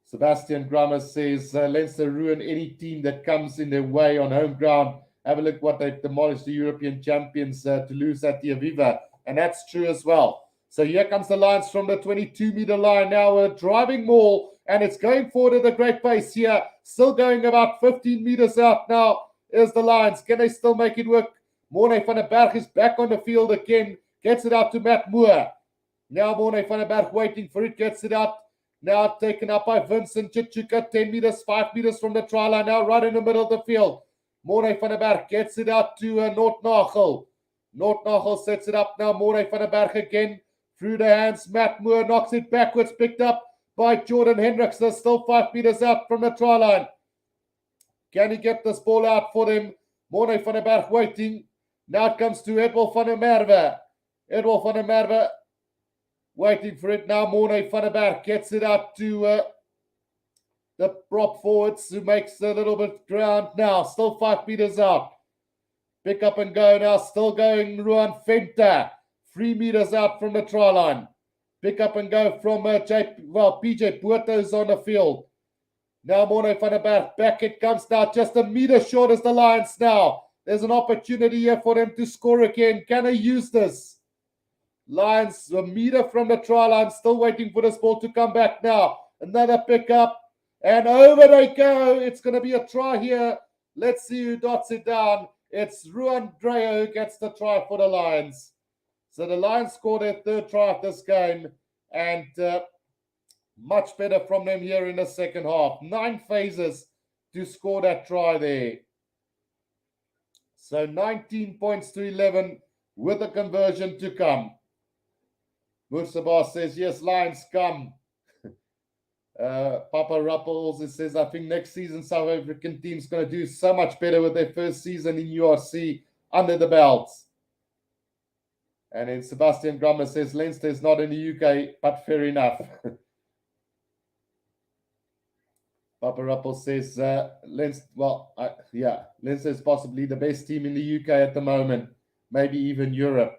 Speaker 1: Sebastian Grammer says, Leinster ruin any team that comes in their way on home ground. Have a look what they've demolished the European champions to lose at the Aviva. And that's true as well. So here comes the Lions from the 22-meter line now, a driving maul, and it's going forward at a great pace here. Still going about 15 meters out now. Here's the Lions. Can they still make it work? Morne van der Berg is back on the field again. Gets it out to Matt Moore. Now Morne van der Berg waiting for it. Gets it out. Now taken up by Vincent Chichuka. 10 meters, 5 meters from the try line. Now right in the middle of the field. Morne van der Berg gets it out to Noordnagel. Noordnagel sets it up now. Morne van der Berg again. Through the hands. Matt Moore knocks it backwards. Picked up by Jordan Hendricks. They're still 5 meters out from the try line. Can he get this ball out for them? Morne van der Berg waiting. Now it comes to Edwin van der Merwe. Edwin van der Merwe waiting for it now. Morne van der Berg gets it out to the prop forwards, who makes a little bit of ground now. Still 5 meters out. Pick up and go now. Still going Ruan Venter. 3 meters out from the try line. Pick up and go from PJ Puerto's on the field. Now Morne van der Berg. Back it comes now. Just a meter short as the Lions now. There's an opportunity here for them to score again. Can they use this? Lions a meter from the try line. Still waiting for this ball to come back now. Another pick up. And over they go. It's going to be a try here. Let's see who dots it down. It's Ruan Dreyer who gets the try for the Lions. So the Lions scored their 3rd try of this game. And much better from them here in the second half. 9 phases to score that try there. So 19 points to 11 with a conversion to come. Mursabah says, yes, Lions come. Papa Ruppel also says, I think next season South African team's going to do so much better with their first season in URC under the belts. And then Sebastian Grummer says, Leinster is not in the UK, but fair enough. Papa Ruppel says, Leinster is possibly the best team in the UK at the moment, maybe even Europe.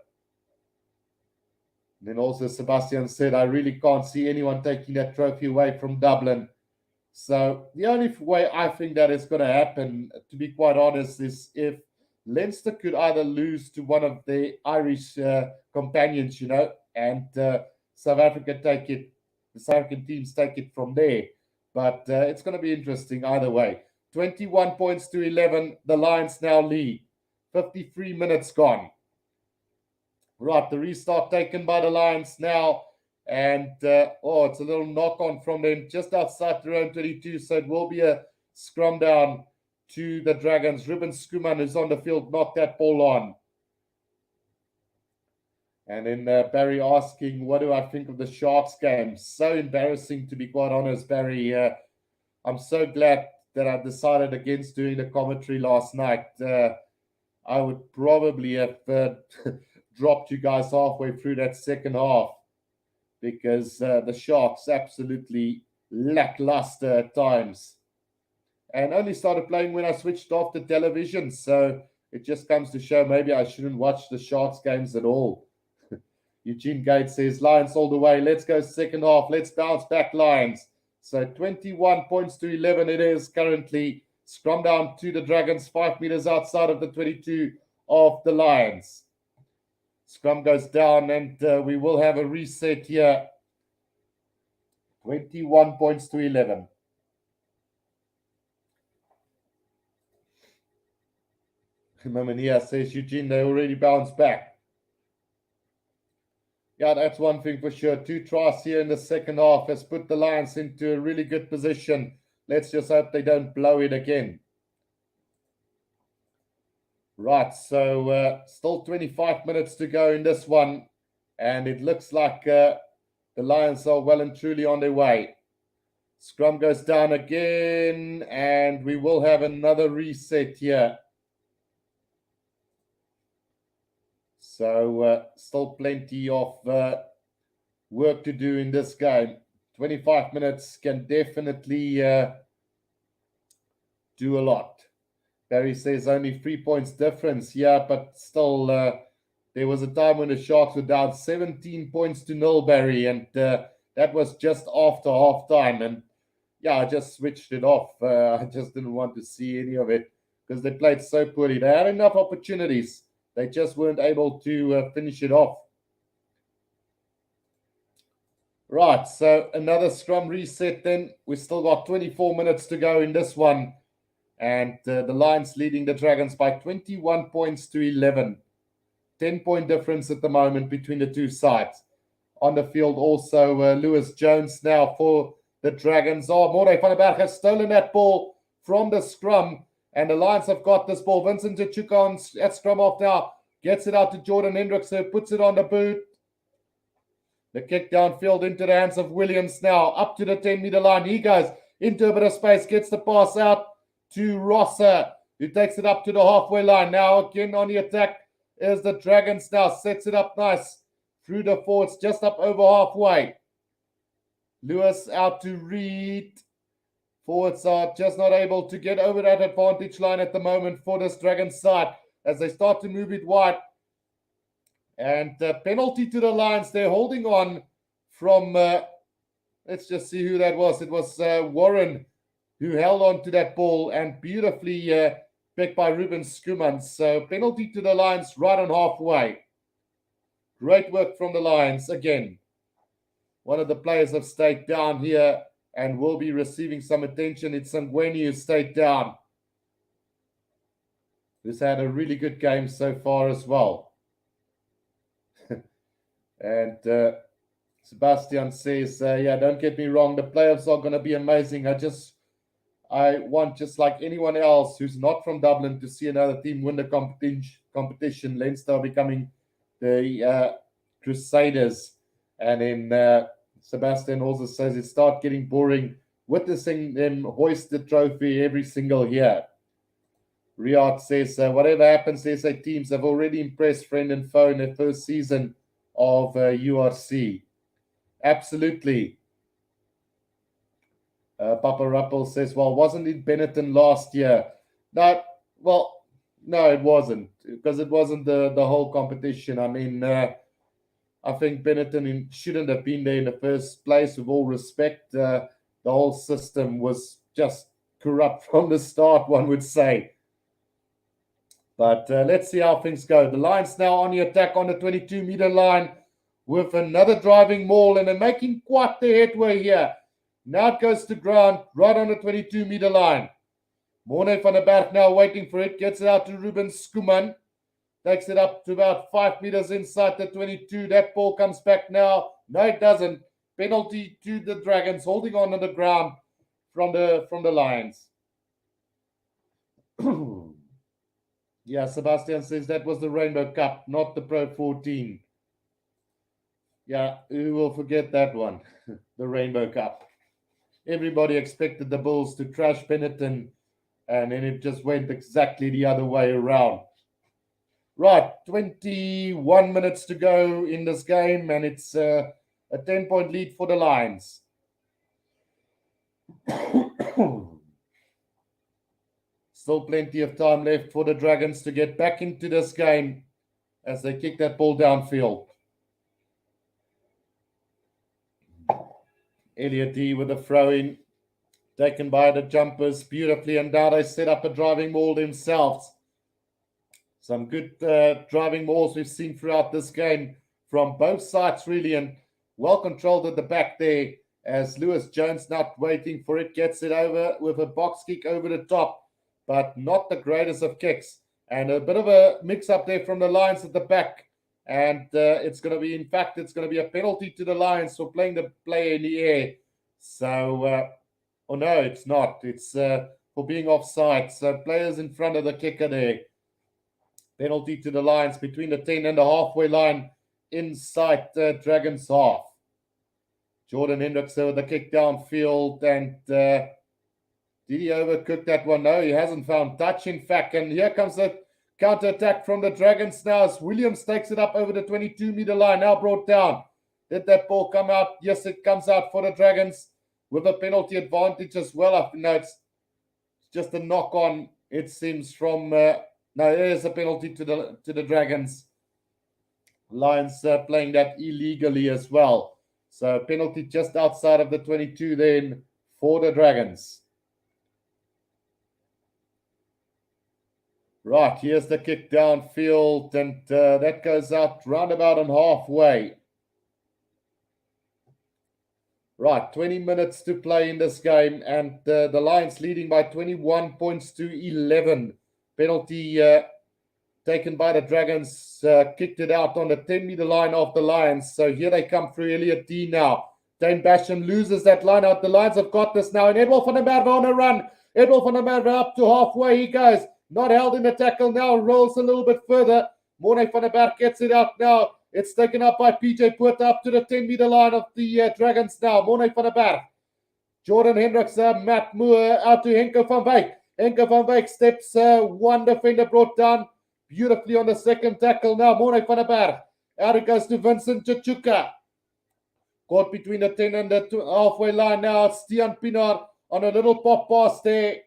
Speaker 1: Then also Sebastian said, I really can't see anyone taking that trophy away from Dublin. So the only way I think that is going to happen, to be quite honest, is if Leinster could either lose to one of the Irish companions, and South Africa take it, the South African teams take it from there. But it's going to be interesting either way. 21 points to 11. The Lions now lead. 53 minutes gone. Right, the restart taken by the Lions now. And, it's a little knock-on from them just outside their own 22. So it will be a scrum down to the Dragons. Ruben Skuman, who's on the field, knocked that ball on. And then Barry asking, what do I think of the Sharks game? So embarrassing, to be quite honest, Barry. I'm so glad that I decided against doing the commentary last night. I would probably have dropped you guys halfway through that second half, because the Sharks absolutely lackluster at times. And only started playing when I switched off the television. So it just comes to show maybe I shouldn't watch the Sharks games at all. Eugene Gates says, Lions all the way. Let's go second half. Let's bounce back, Lions. So 21 points to 11 it is currently. Scrum down to the Dragons, 5 meters outside of the 22 of the Lions. Scrum goes down, and we will have a reset here. 21 points to 11. Mamania says, Eugene, they already bounced back. Yeah, that's one thing for sure. 2 tries here in the second half has put the Lions into a really good position. Let's just hope they don't blow it again. Right, so still 25 minutes to go in this one, and it looks like the Lions are well and truly on their way. Scrum goes down again, and we will have another reset here. So still plenty of work to do in this game. 25 minutes can definitely do a lot. Barry says only 3 points difference. Yeah, but still, there was a time when the Sharks were down 17 points to 0, Barry, and that was just after half time. And yeah, I just switched it off. I just didn't want to see any of it because they played so poorly. They had enough opportunities. They just weren't able to finish it off. Right, so another scrum reset then. We've still got 24 minutes to go in this one. And the Lions leading the Dragons by 21 points to 11. 10-point difference at the moment between the two sides. On the field also, Lewis Jones now for the Dragons. Oh, Morne van der Berg has stolen that ball from the scrum. And the Lions have got this ball. Vincent Tchuka at scrum off now. Gets it out to Jordan Hendricks, who puts it on the boot. The kick downfield into the hands of Williams now. Up to the 10-meter line. He goes into a bit of space. Gets the pass out to Rosser, who takes it up to the halfway line. Now again on the attack is the Dragons now. Sets it up nice through the forwards, just up over halfway. Lewis out to Reed. Forwards are just not able to get over that advantage line at the moment for this Dragons side as they start to move it wide. And penalty to the Lions. They're holding on from, let's just see who that was. It was Warren who held on to that ball and beautifully picked by Ruben Skuman. So penalty to the Lions right on halfway. Great work from the Lions again. One of the players have stayed down here and will be receiving some attention. It's Sangweni who stayed down. Who's had a really good game so far as well. And Sebastian says, yeah, don't get me wrong, the playoffs are going to be amazing. I want, just like anyone else who's not from Dublin, to see another team win the competition. Leinster becoming the Crusaders. And then Sebastian also says it start getting boring witnessing them hoist the trophy every single year. Riyadh says, whatever happens, SA teams have already impressed friend and foe in their first season of URC. Absolutely. Papa Ruppel says, well, wasn't it Benetton last year? No, it wasn't, because it wasn't the whole competition. I mean, I think Benetton shouldn't have been there in the first place, with all respect. The whole system was just corrupt from the start, one would say. But let's see how things go. The Lions now on the attack on the 22-meter line with another driving maul, and they're making quite the headway here. Now it goes to ground right on the 22-meter line. Morne van der Berg now waiting for it. Gets it out to Ruben Skuman. Takes it up to about 5 meters inside the 22. That ball comes back now. No, it doesn't. Penalty to the Dragons, holding on the ground from the Lions. Yeah, Sebastian says that was the Rainbow Cup, not the Pro 14. Yeah, who will forget that one? The Rainbow Cup. Everybody expected the Bulls to trash Benetton, and then it just went exactly the other way around. Right, 21 minutes to go in this game, and it's a 10-point lead for the Lions. Still plenty of time left for the Dragons to get back into this game as they kick that ball downfield. Elliot D with a throw-in, taken by the Jumpers beautifully, and now they set up a driving maul themselves. Some good driving mauls we've seen throughout this game from both sides, really, and well controlled at the back there as Lewis Jones not waiting for it, gets it over with a box kick over the top, but not the greatest of kicks. And a bit of a mix-up there from the Lions at the back And it's going to be, in fact, it's going to be a penalty to the Lions for playing the player in the air. So, oh no, it's not. It's for being offside. So players in front of the kicker there. Penalty to the Lions between the 10 and the halfway line inside Dragons half. Jordan Hendricks with the kick downfield, and did he overcook that one? No, he hasn't found touch, in fact. And here comes the counter-attack from the Dragons now as Williams takes it up over the 22-meter line, now brought down. Did that ball come out? Yes, it comes out for the Dragons with a penalty advantage as well. No, it's just a knock-on, it seems, from... no, there's a penalty to the Dragons. Lions playing that illegally as well. So penalty just outside of the 22 then for the Dragons. Right, here's the kick downfield, and that goes out roundabout and halfway. Right, 20 minutes to play in this game, and the Lions leading by 21 points to 11. Penalty taken by the Dragons, kicked it out on the 10-meter line of the Lions. So here they come through. Elliot D now. Dane Basham loses that line out. The Lions have got this now, and Edward van der Merwe on a run. Edward van der Merwe up to halfway. He goes. Not held in the tackle now, rolls a little bit further. Morne van der Berg gets it out now. It's taken up by PJ Poorter up to the 10-meter line of the Dragons now. Morne van der Berg. Jordan Hendricks, Matt Moore out to Henko van Wyk. Henko van Wyk steps, one defender brought down beautifully on the second tackle now. Morne van der Berg. Out it goes to Vincent Chichuka. Caught between the 10 and the halfway line now. Stian Pienaar on a little pop pass there.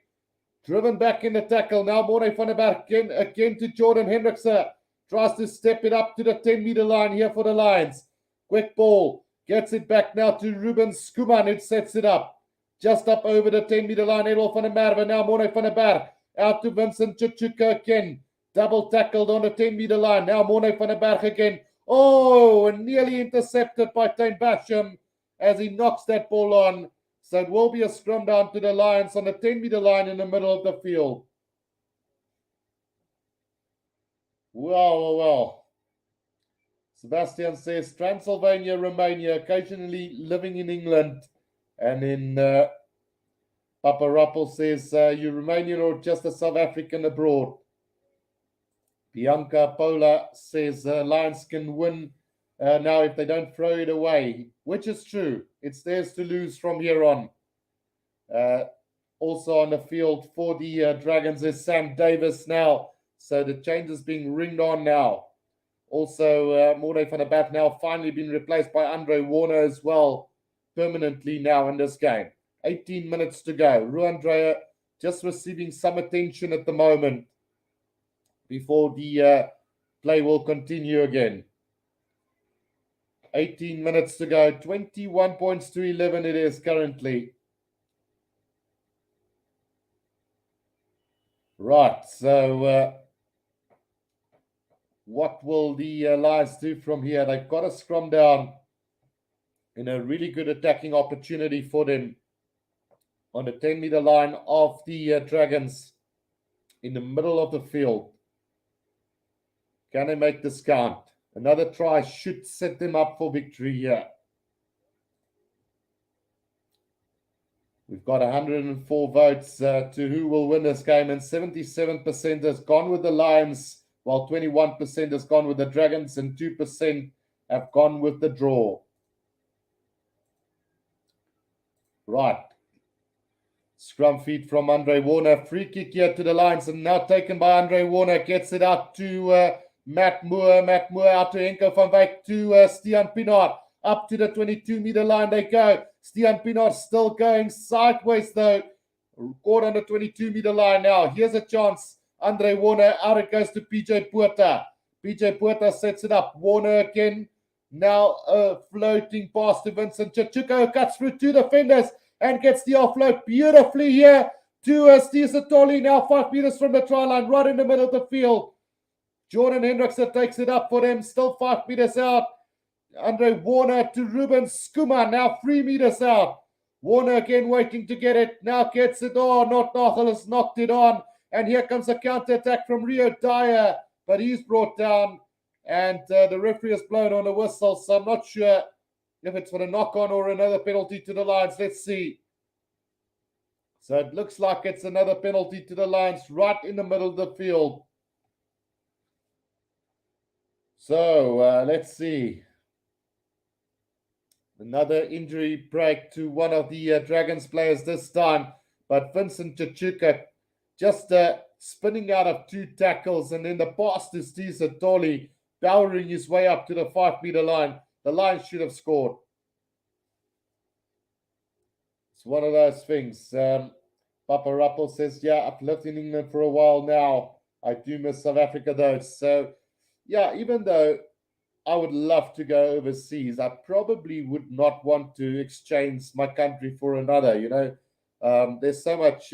Speaker 1: Driven back in the tackle. Now Morne van der Berg again to Jordan Hendricks. Tries to step it up to the 10-meter line here for the Lions. Quick ball. Gets it back now to Ruben Skuman. It sets it up. Just up over the 10-meter line. Edel van der Merwe. Now Morne van der Berg. Out to Vincent Chichuka again. Double tackled on the 10-meter line. Now Morne van der Berg again. Oh, and nearly intercepted by Dane Basham as he knocks that ball on. So it will be a scrum down to the Lions on the 10-meter line in the middle of the field. Well. Sebastian says Transylvania, Romania, occasionally living in England. And in Papa Rappel says you Romanian or just a South African abroad. Bianca Pola says Lions can win now if they don't throw it away, which is true. It's theirs to lose from here on. Also on the field for the Dragons is Sam Davis now. So the change is being ringed on now. Also, Morne van der Berg now finally been replaced by Andre Warner as well, permanently now in this game. 18 minutes to go. Ruan Dreyer just receiving some attention at the moment before the play will continue again. 18 minutes to go. 21 points to 11 it is currently. Right, so what will the Lions do from here? They've got a scrum down in a really good attacking opportunity for them on the 10-meter line of the Dragons in the middle of the field. Can they make this count? Another try should set them up for victory here. We've got 104 votes to who will win this game, and 77% has gone with the Lions, while 21% has gone with the Dragons, and 2% have gone with the draw. Right. Scrum feed from Andre Warner. Free kick here to the Lions, and now taken by Andre Warner. Gets it out to Matt Moore. Matt Moore out to Henko van Wyk to Stian Pienaar. Up to the 22-meter line they go. Stian Pienaar still going sideways though. Caught on the 22-meter line now. Here's a chance. Andre Warner, out it goes to PJ Poorter. PJ Poorter sets it up. Warner again. Now floating past to Vincent Chichuka, cuts through two defenders and gets the offload beautifully here to Steve Satoli. Now 5 meters from the try line, right in the middle of the field. Jordan Hendrickson takes it up for them, still 5 meters out. Andre Warner to Ruben Skuma, now 3 meters out. Warner again waiting to get it, now gets it. Oh, not Nachel has knocked it on. And here comes a counter-attack from Rio Dyer, but he's brought down. And the referee has blown on a whistle, so I'm not sure if it's for a knock-on or another penalty to the Lions. Let's see. So it looks like it's another penalty to the Lions right in the middle of the field. So let's see. Another injury break to one of the Dragons players this time. But Vincent Chichuka just spinning out of 2 tackles, and then the pass to Steve Satoli powering his way up to the 5-meter line. The Lions should have scored. It's one of those things. Papa Rappel says, yeah, I've lived in England for a while now. I do miss South Africa though. So, yeah, even though I would love to go overseas, I probably would not want to exchange my country for another, you know. There's so much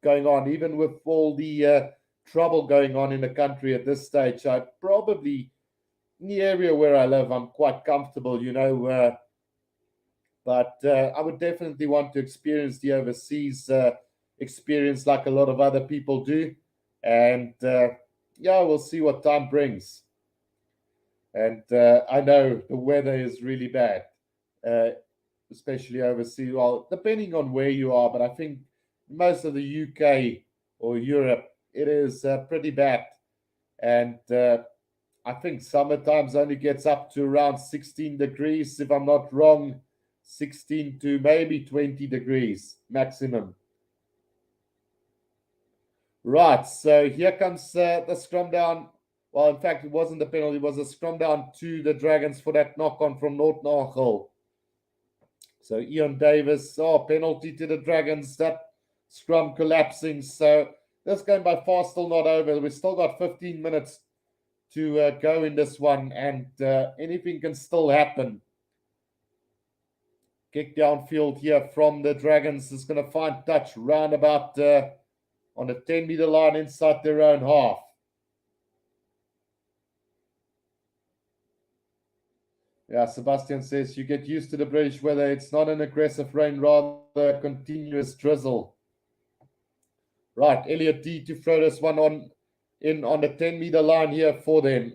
Speaker 1: going on, even with all the trouble going on in the country at this stage. I probably, in the area where I live, I'm quite comfortable, you know, but I would definitely want to experience the overseas experience like a lot of other people do. And yeah, we'll see what time brings. And I know the weather is really bad, especially overseas. Well, depending on where you are, but I think most of the UK or Europe, it is pretty bad. And I think summertimes only gets up to around 16 degrees, if I'm not wrong, 16 to maybe 20 degrees maximum. Right, so here comes the scrum down. Well, in fact, it wasn't a penalty. It was a scrum down to the Dragons for that knock-on from North Nagel. So Ian Davis, penalty to the Dragons. That scrum collapsing. So this game by far still not over. We've still got 15 minutes to go in this one, and anything can still happen. Kick downfield here from the Dragons is going to find touch round about on the 10-meter line inside their own half. Yeah, Sebastian says you get used to the British weather. It's not an aggressive rain, rather a continuous drizzle. Right, Elliot D to throw this one on the 10-meter line here for them.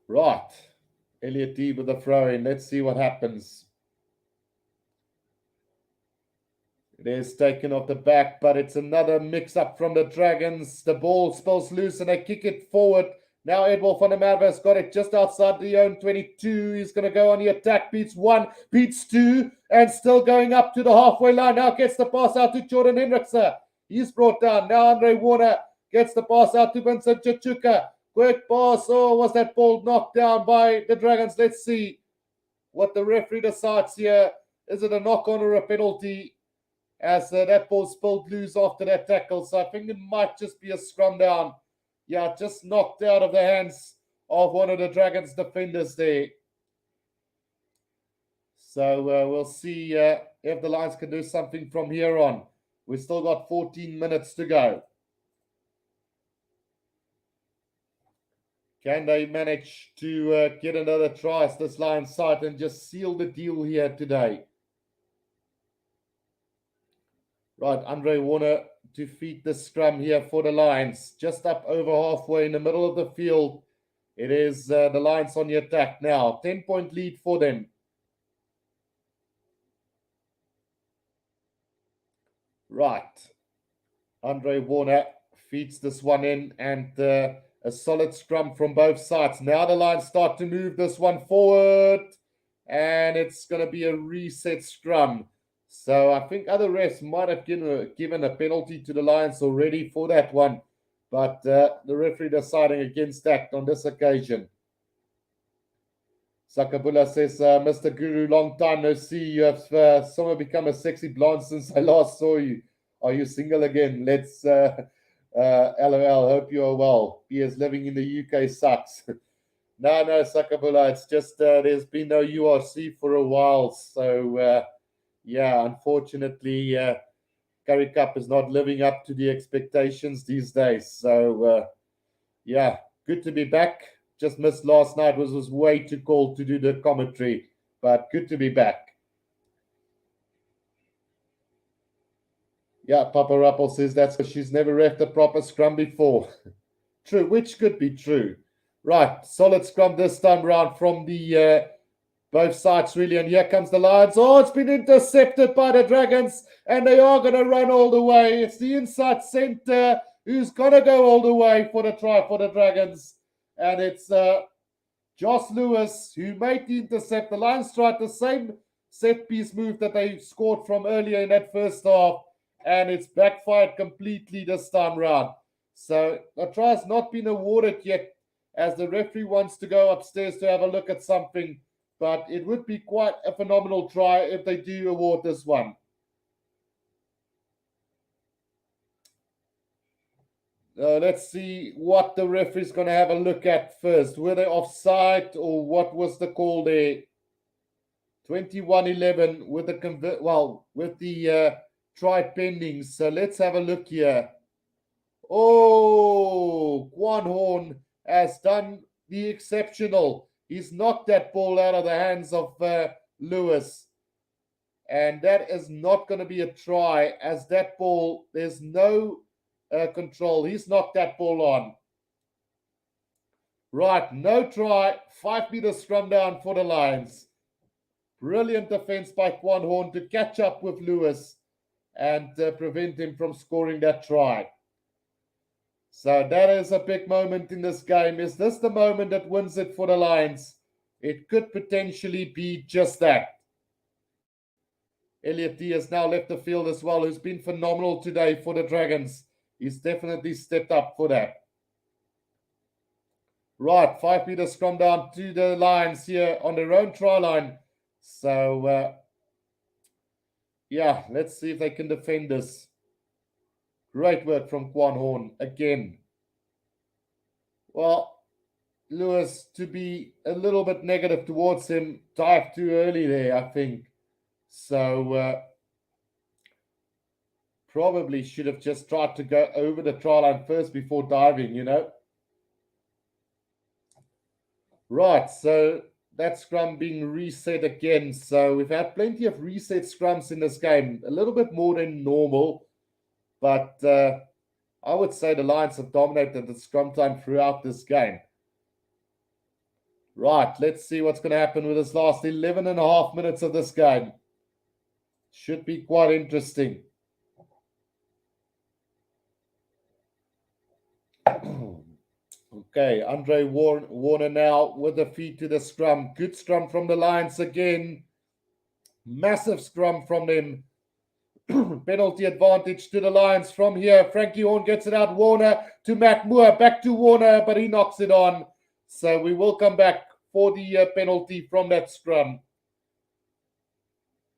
Speaker 1: Right, Elliot D with the throw in. Let's see what happens. It is taken off the back, but it's another mix-up from the Dragons. The ball spills loose and they kick it forward. Now Edward van der Merwe has got it just outside the own 22. He's going to go on the attack. Beats 1, beats 2, and still going up to the halfway line. Now gets the pass out to Jordan Hendrickse. He's brought down. Now Andre Warner gets the pass out to Vincent Chichuka. Quick pass. Oh, was that ball knocked down by the Dragons? Let's see what the referee decides here. Is it a knock-on or a penalty? As that ball spilled loose after that tackle. So I think it might just be a scrum down. Yeah, just knocked out of the hands of one of the Dragons defenders there. So we'll see if the Lions can do something from here on. We've still got 14 minutes to go. Can they manage to get another try as this Lions side and just seal the deal here today? Right, Andre Warner to feed the scrum here for the Lions. Just up over halfway in the middle of the field. It is the Lions on the attack now. 10-point lead for them. Right. Andre Warner feeds this one in, and a solid scrum from both sides. Now the Lions start to move this one forward, and it's going to be a reset scrum. So I think other refs might have given a penalty to the Lions already for that one. But the referee deciding against that on this occasion. Sakabula says, Mr. Guru, long time no see. You have somehow become a sexy blonde since I last saw you. Are you single again? Let's LOL. Hope you are well. PS living in the UK sucks. No, Sakabula. It's just there's been no URC for a while. So... yeah, unfortunately, Curry Cup is not living up to the expectations these days. So, yeah, good to be back. Just missed last night. Was way too cold to do the commentary, but good to be back. Yeah, Papa Rappel says that's because she's never reffed a proper scrum before. True, which could be true. Right, solid scrum this time round from the both sides, really. And here comes the Lions. Oh, it's been intercepted by the Dragons, and they are going to run all the way. It's the inside centre who's going to go all the way for the try for the Dragons. And it's Josh Lewis who made the intercept. The Lions tried the same set-piece move that they scored from earlier in that first half, and it's backfired completely this time round. So the try has not been awarded yet, as the referee wants to go upstairs to have a look at something. But it would be quite a phenomenal try if they do award this one. Let's see what the referee's going to have a look at first. Were they offside or what was the call there? 21-11 with the try pending. So let's have a look here. Oh, Quan Horn has done the exceptional. He's knocked that ball out of the hands of Lewis. And that is not going to be a try, as that ball, there's no control. He's knocked that ball on. Right, no try. 5 meter scrum down for the Lions. Brilliant defense by Quan Horn to catch up with Lewis and prevent him from scoring that try. So that is a big moment in this game. Is this the moment that wins it for the Lions? It could potentially be just that. Elliot D has now left the field as well, who's been phenomenal today for the Dragons. He's definitely stepped up for that. Right, 5 meter scrum down to the Lions here on their own try line. So, yeah, let's see if they can defend this. Great work from Quan Horn again. Well, Lewis, to be a little bit negative towards him, dived too early there, I think. So, probably should have just tried to go over the try line first before diving, you know. Right, so that scrum being reset again. So we've had plenty of reset scrums in this game, a little bit more than normal. But I would say the Lions have dominated the scrum time throughout this game. Right, let's see what's going to happen with this last 11 and a half minutes of this game. Should be quite interesting. Okay, Andre Warner now with the feet to the scrum. Good scrum from the Lions again. Massive scrum from them. Penalty advantage to the Lions from here. Frankie Horn gets it out. Warner to Matt Moore. Back to Warner, but he knocks it on. So we will come back for the penalty from that scrum.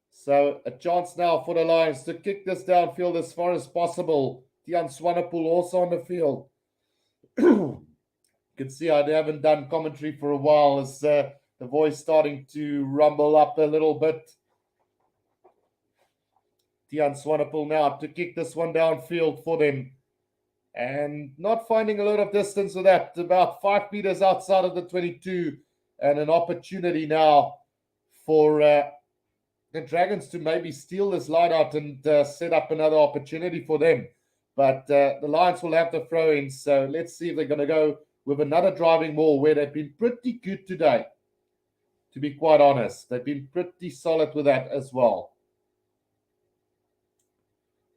Speaker 1: So a chance now for the Lions to kick this downfield as far as possible. Tian Swanepoel also on the field. You can see how they haven't done commentary for a while as the voice starting to rumble up a little bit. Tian Swanepoel now to kick this one downfield for them. And not finding a lot of distance with that. About 5 meters outside of the 22. And an opportunity now for the Dragons to maybe steal this line out and set up another opportunity for them. But the Lions will have the throw in. So let's see if they're going to go with another driving maul, where they've been pretty good today. To be quite honest, they've been pretty solid with that as well.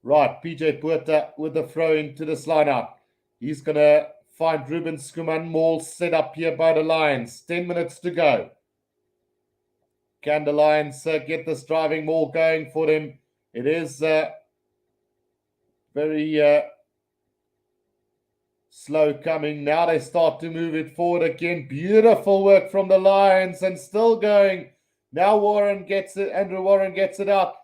Speaker 1: Right, PJ Puerta with the throw into this line out. He's going to find Ruben Skuman maul set up here by the Lions. 10 minutes to go. Can the Lions get this driving maul going for them? It is very slow coming. Now they start to move it forward again. Beautiful work from the Lions and still going. Now Warren gets it. Andrew Warren gets it out.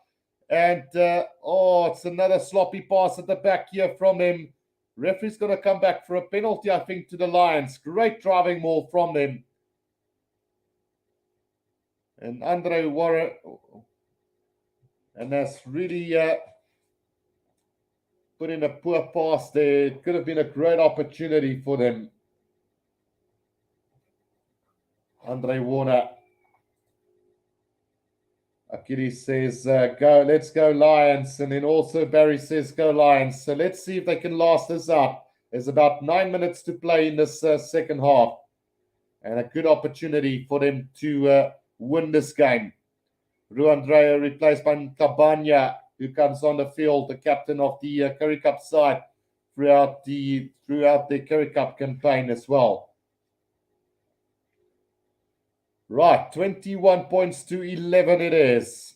Speaker 1: And, it's another sloppy pass at the back here from them. Referee's going to come back for a penalty, I think, to the Lions. Great driving maul from them. And Andre Warren. And that's really put in a poor pass there. It could have been a great opportunity for them. Andre Warner. Akiri says, go, let's go Lions. And then also Barry says, go Lions. So let's see if they can last this out. There's about 9 minutes to play in this second half. And a good opportunity for them to win this game. Ruandrea replaced by Kabanya, who comes on the field, the captain of the Currie Cup side throughout the Currie Cup campaign as well. Right, 21 points to 11 it is.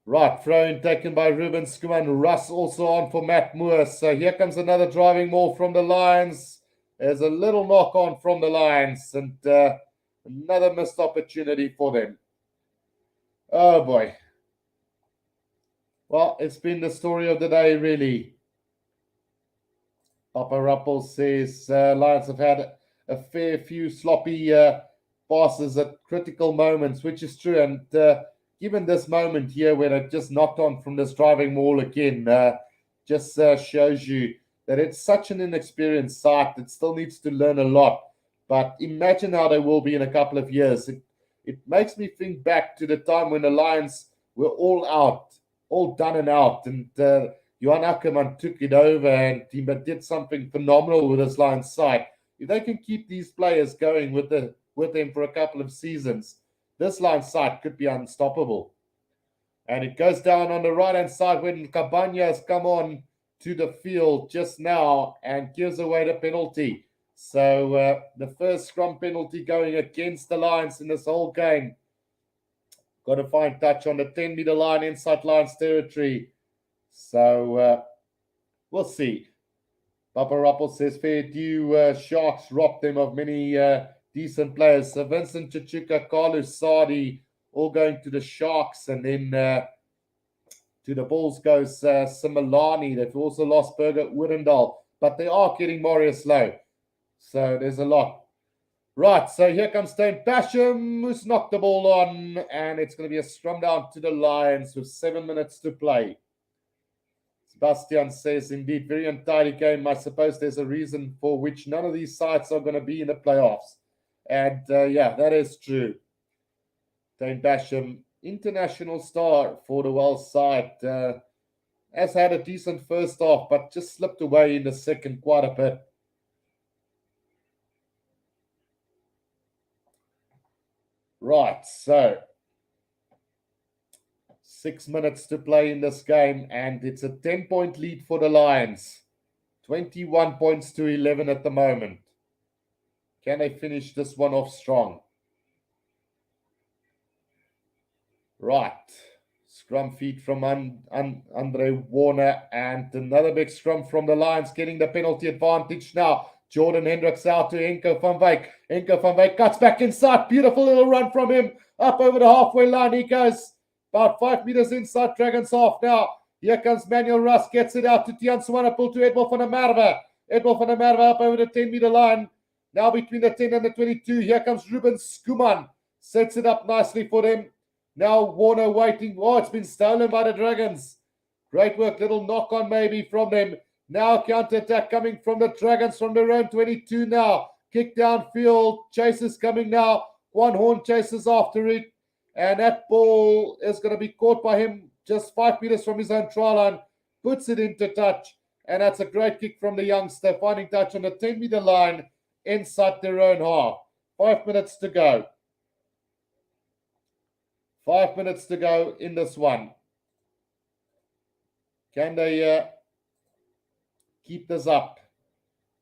Speaker 1: Right, throw-in taken by Ruben Skuman. Russ also on for Matt Moore. So here comes another driving maul from the Lions. There's a little knock-on from the Lions and another missed opportunity for them. Oh, boy. Well, it's been the story of the day, really. Papa Ruppel says Lions have had a fair few sloppy passes at critical moments, which is true. And given this moment here where they've just knocked on from this driving maul again, just shows you that it's such an inexperienced side that still needs to learn a lot. But imagine how they will be in a couple of years. It makes me think back to the time when the Lions were all out, all done and out. And Johan Ackermann took it over and he did something phenomenal with his Lions side. If they can keep these players going with them for a couple of seasons, this Lions side could be unstoppable. And it goes down on the right-hand side when Kabanya has come on to the field just now and gives away the penalty. So the first scrum penalty going against the Lions in this whole game. Got to find touch on the 10-meter line inside Lions territory. So we'll see. Papa Ruppel says, fair due, Sharks robbed them of many decent players. So Vincent Chichuka, Carlos Sardi, all going to the Sharks. And then to the Bulls goes Similani. They've also lost Berger Wurendal. But they are getting Marius Lowe. So there's a lot. Right, so here comes Stone Basham, who's knocked the ball on. And it's going to be a scrum down to the Lions with 7 minutes to play. Sebastian says, indeed, very untidy game. I suppose there's a reason for which none of these sides are going to be in the playoffs. And, yeah, that is true. Dane Basham, international star for the Wells side, has had a decent first half, but just slipped away in the second quite a bit. Right, so 6 minutes to play in this game, and it's a 10-point lead for the Lions. 21 points to 11 at the moment. Can they finish this one off strong? Right. Scrum feed from Andre Warner, and another big scrum from the Lions getting the penalty advantage now. Jordan Hendricks out to Enko van Wyk. Enko van Wyk cuts back inside. Beautiful little run from him. Up over the halfway line he goes. About 5 meters inside Dragons half now. Here comes Manuel Russ. Gets it out to Tian Swanepoel to Edward van der Merwe. Edward van der Merwe up over the 10-meter line. Now between the 10 and the 22. Here comes Ruben Skuman. Sets it up nicely for them. Now Warner waiting. Oh, it's been stolen by the Dragons. Great work. Little knock on maybe from them. Now counter-attack coming from the Dragons from their own 22 now. Kick downfield. Chases coming now. One Horn chases after it. And that ball is going to be caught by him just 5 meters from his own try line. Puts it into touch. And that's a great kick from the youngster. Finding touch on the 10-meter line inside their own half. 5 minutes to go. 5 minutes to go in this one. Can they keep this up?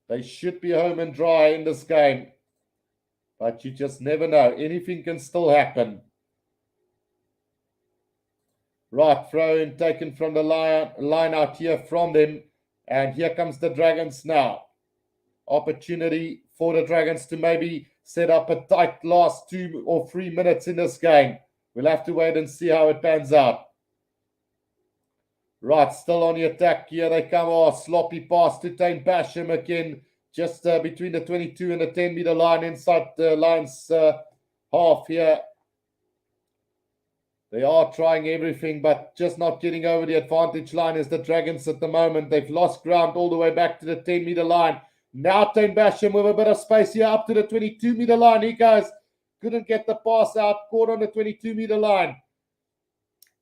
Speaker 1: They should be home and dry in this game. But you just never know. Anything can still happen. Right, throw in taken from the line out here from them. And here comes the Dragons now. Opportunity for the Dragons to maybe set up a tight last 2 or 3 minutes in this game. We'll have to wait and see how it pans out. Right, still on the attack. Here they come. Oh, sloppy pass to Dane Basham again. Just between the 22 and the 10-meter line inside the Lions half here. They are trying everything, but just not getting over the advantage line as the Dragons at the moment. They've lost ground all the way back to the 10-meter line. Now Dane Basham with a bit of space here up to the 22-meter line. He goes. couldn't get the pass out, caught on the 22-meter line.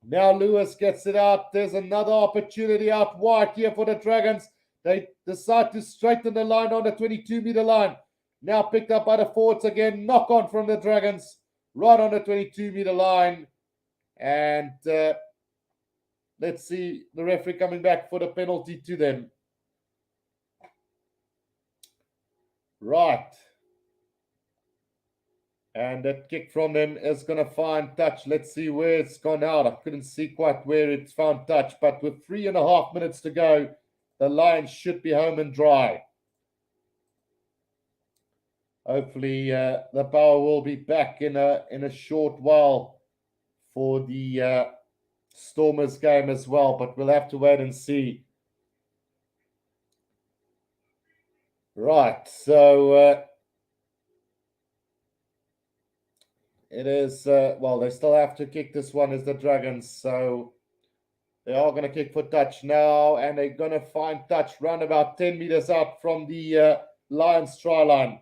Speaker 1: Now Lewis gets it out. There's another opportunity out wide here for the Dragons. They decide to straighten the line on the 22-meter line. Now picked up by the forwards again. Knock on from the Dragons right on the 22-meter line. And let's see the referee coming back for the penalty to them. Right. And that kick from them is going to find touch. Let's see where it's gone out. I couldn't see quite where it's found touch. But with 3.5 minutes to go, the Lions should be home and dry. Hopefully, the power will be back in a short while for the Stormers game as well. But we'll have to wait and see. Right, so it is, well, they still have to kick this one as the Dragons, so they are going to kick for touch now, and they're going to find touch round about 10 meters out from the Lions try line.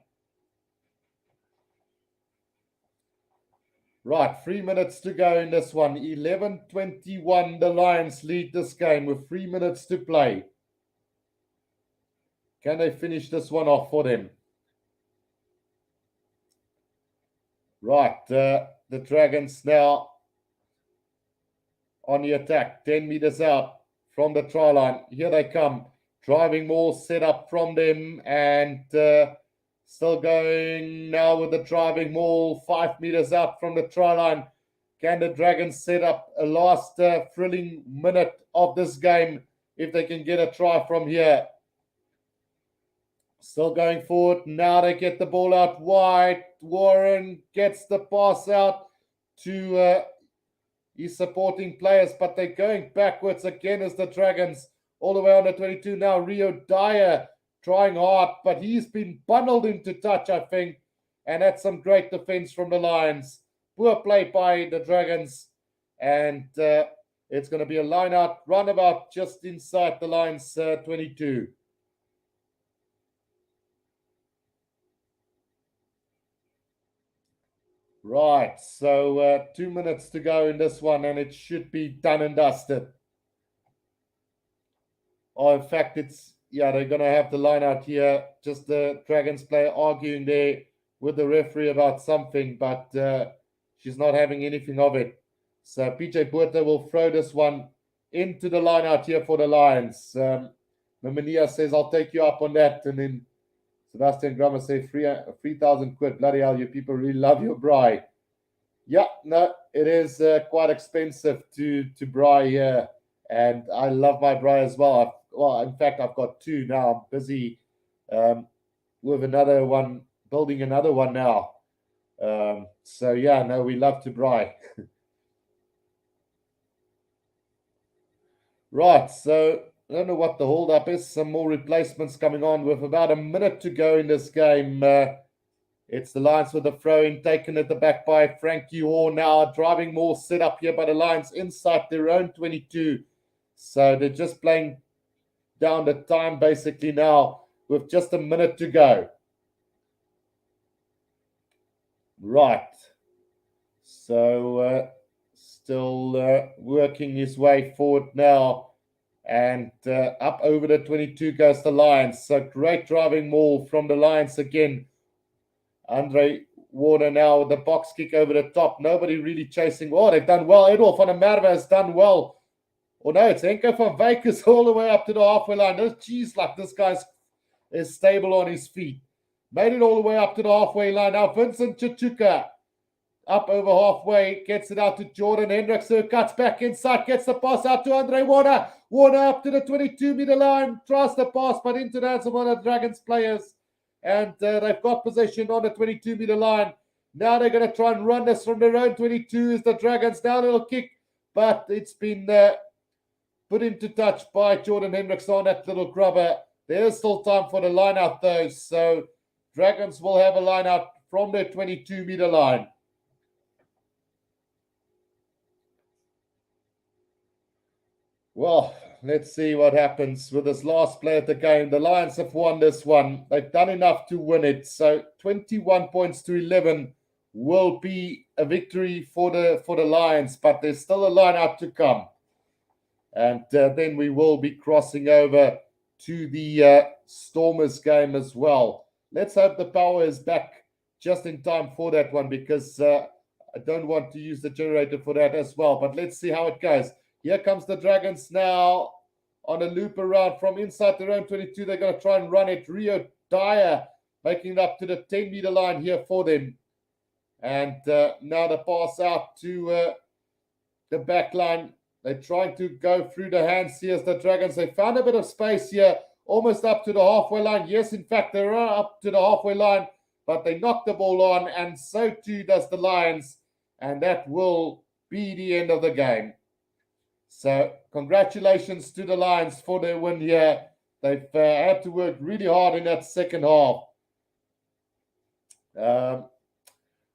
Speaker 1: Right, 3 minutes to go in this one. 11-21, the Lions lead this game with 3 minutes to play. Can they finish this one off for them? Right, the Dragons now on the attack, 10 meters out from the try line. Here they come, driving more set up from them, and still going now with the driving maul 5 meters out from the try line. Can the Dragons set up a last thrilling minute of this game if they can get a try from here? Still going forward. Now they get the ball out wide. Warren gets the pass out to his supporting players, but they're going backwards again as the Dragons all the way on the 22. Now Rio Dyer trying hard, but he's been bundled into touch, I think, and that's some great defense from the Lions. Poor play by the Dragons, and it's going to be a line out roundabout just inside the Lions 22. Right, so 2 minutes to go in this one, and it should be done and dusted. Oh, in fact, they're going to have the line out here. Just the Dragons player arguing there with the referee about something, but she's not having anything of it. So PJ Buerta will throw this one into the line out here for the Lions. Mamania says, I'll take you up on that, and then Sebastian Grammer says 3,000 quid. Bloody hell, you people really love your braai. Yeah, no, it is quite expensive to braai here. And I love my braai as well. In fact, I've got two now. I'm busy with another one, building another one now. So, yeah, no, we love to braai. Right, so I don't know what the hold-up is. Some more replacements coming on with about a minute to go in this game. It's the Lions with the throw-in, taken at the back by Frankie Hoare now. Driving more set up here by the Lions inside their own 22. So they're just playing down the time basically now with just a minute to go. Right. So still working his way forward now. And up over the 22 goes the Lions. So great driving maul from the Lions again. Andre Warner now with the box kick over the top. Nobody really chasing. Oh, they've done well. Edward van der Merwe has done well. Oh, no, it's Henko van Wyk all the way up to the halfway line. This guy is stable on his feet. Made it all the way up to the halfway line. Now Vincent Chichuka up over halfway, gets it out to Jordan Hendricks, who cuts back inside, gets the pass out to Andre Warner. Warner up to the 22-meter line, tries the pass, but into the hands of one of the Dragons players. And they've got possession on the 22-meter line. Now they're going to try and run this from their own 22 as the Dragons. Now a little kick, but it's been put into touch by Jordan Hendricks on that little grubber. There's still time for the line out, though. So Dragons will have a line out from their 22-meter line. Well, let's see what happens with this last play of the game. The Lions have won this one. They've done enough to win it. So 21 points to 11 will be a victory for the Lions, but there's still a line out to come. And then we will be crossing over to the Stormers game as well. Let's hope the power is back just in time for that one, because I don't want to use the generator for that as well. But let's see how it goes. Here comes the Dragons now on a loop around from inside their own 22. They're going to try and run it. Rio Dyer making it up to the 10-meter line here for them. And now the pass out to the back line. They're trying to go through the hands here as the Dragons. They found a bit of space here, almost up to the halfway line. Yes, in fact, they are up to the halfway line, but they knocked the ball on, and so too does the Lions. And that will be the end of the game. So congratulations to the Lions for their win here. They've had to work really hard in that second half.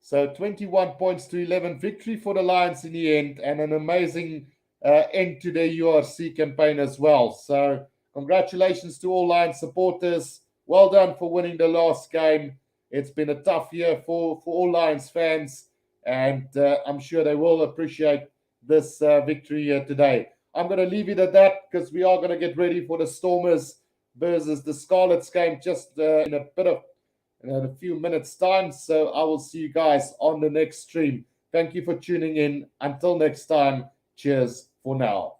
Speaker 1: So 21 points to 11 victory for the Lions in the end, and an amazing end to their URC campaign as well. So congratulations to all Lions supporters. Well done for winning the last game. It's been a tough year for all Lions fans, and I'm sure they will appreciate this victory here today. I'm going to leave it at that, because we are going to get ready for the Stormers versus the Scarlets game just in a few minutes time. So I will see you guys on the next stream. Thank you for tuning in. Until next time, cheers for now.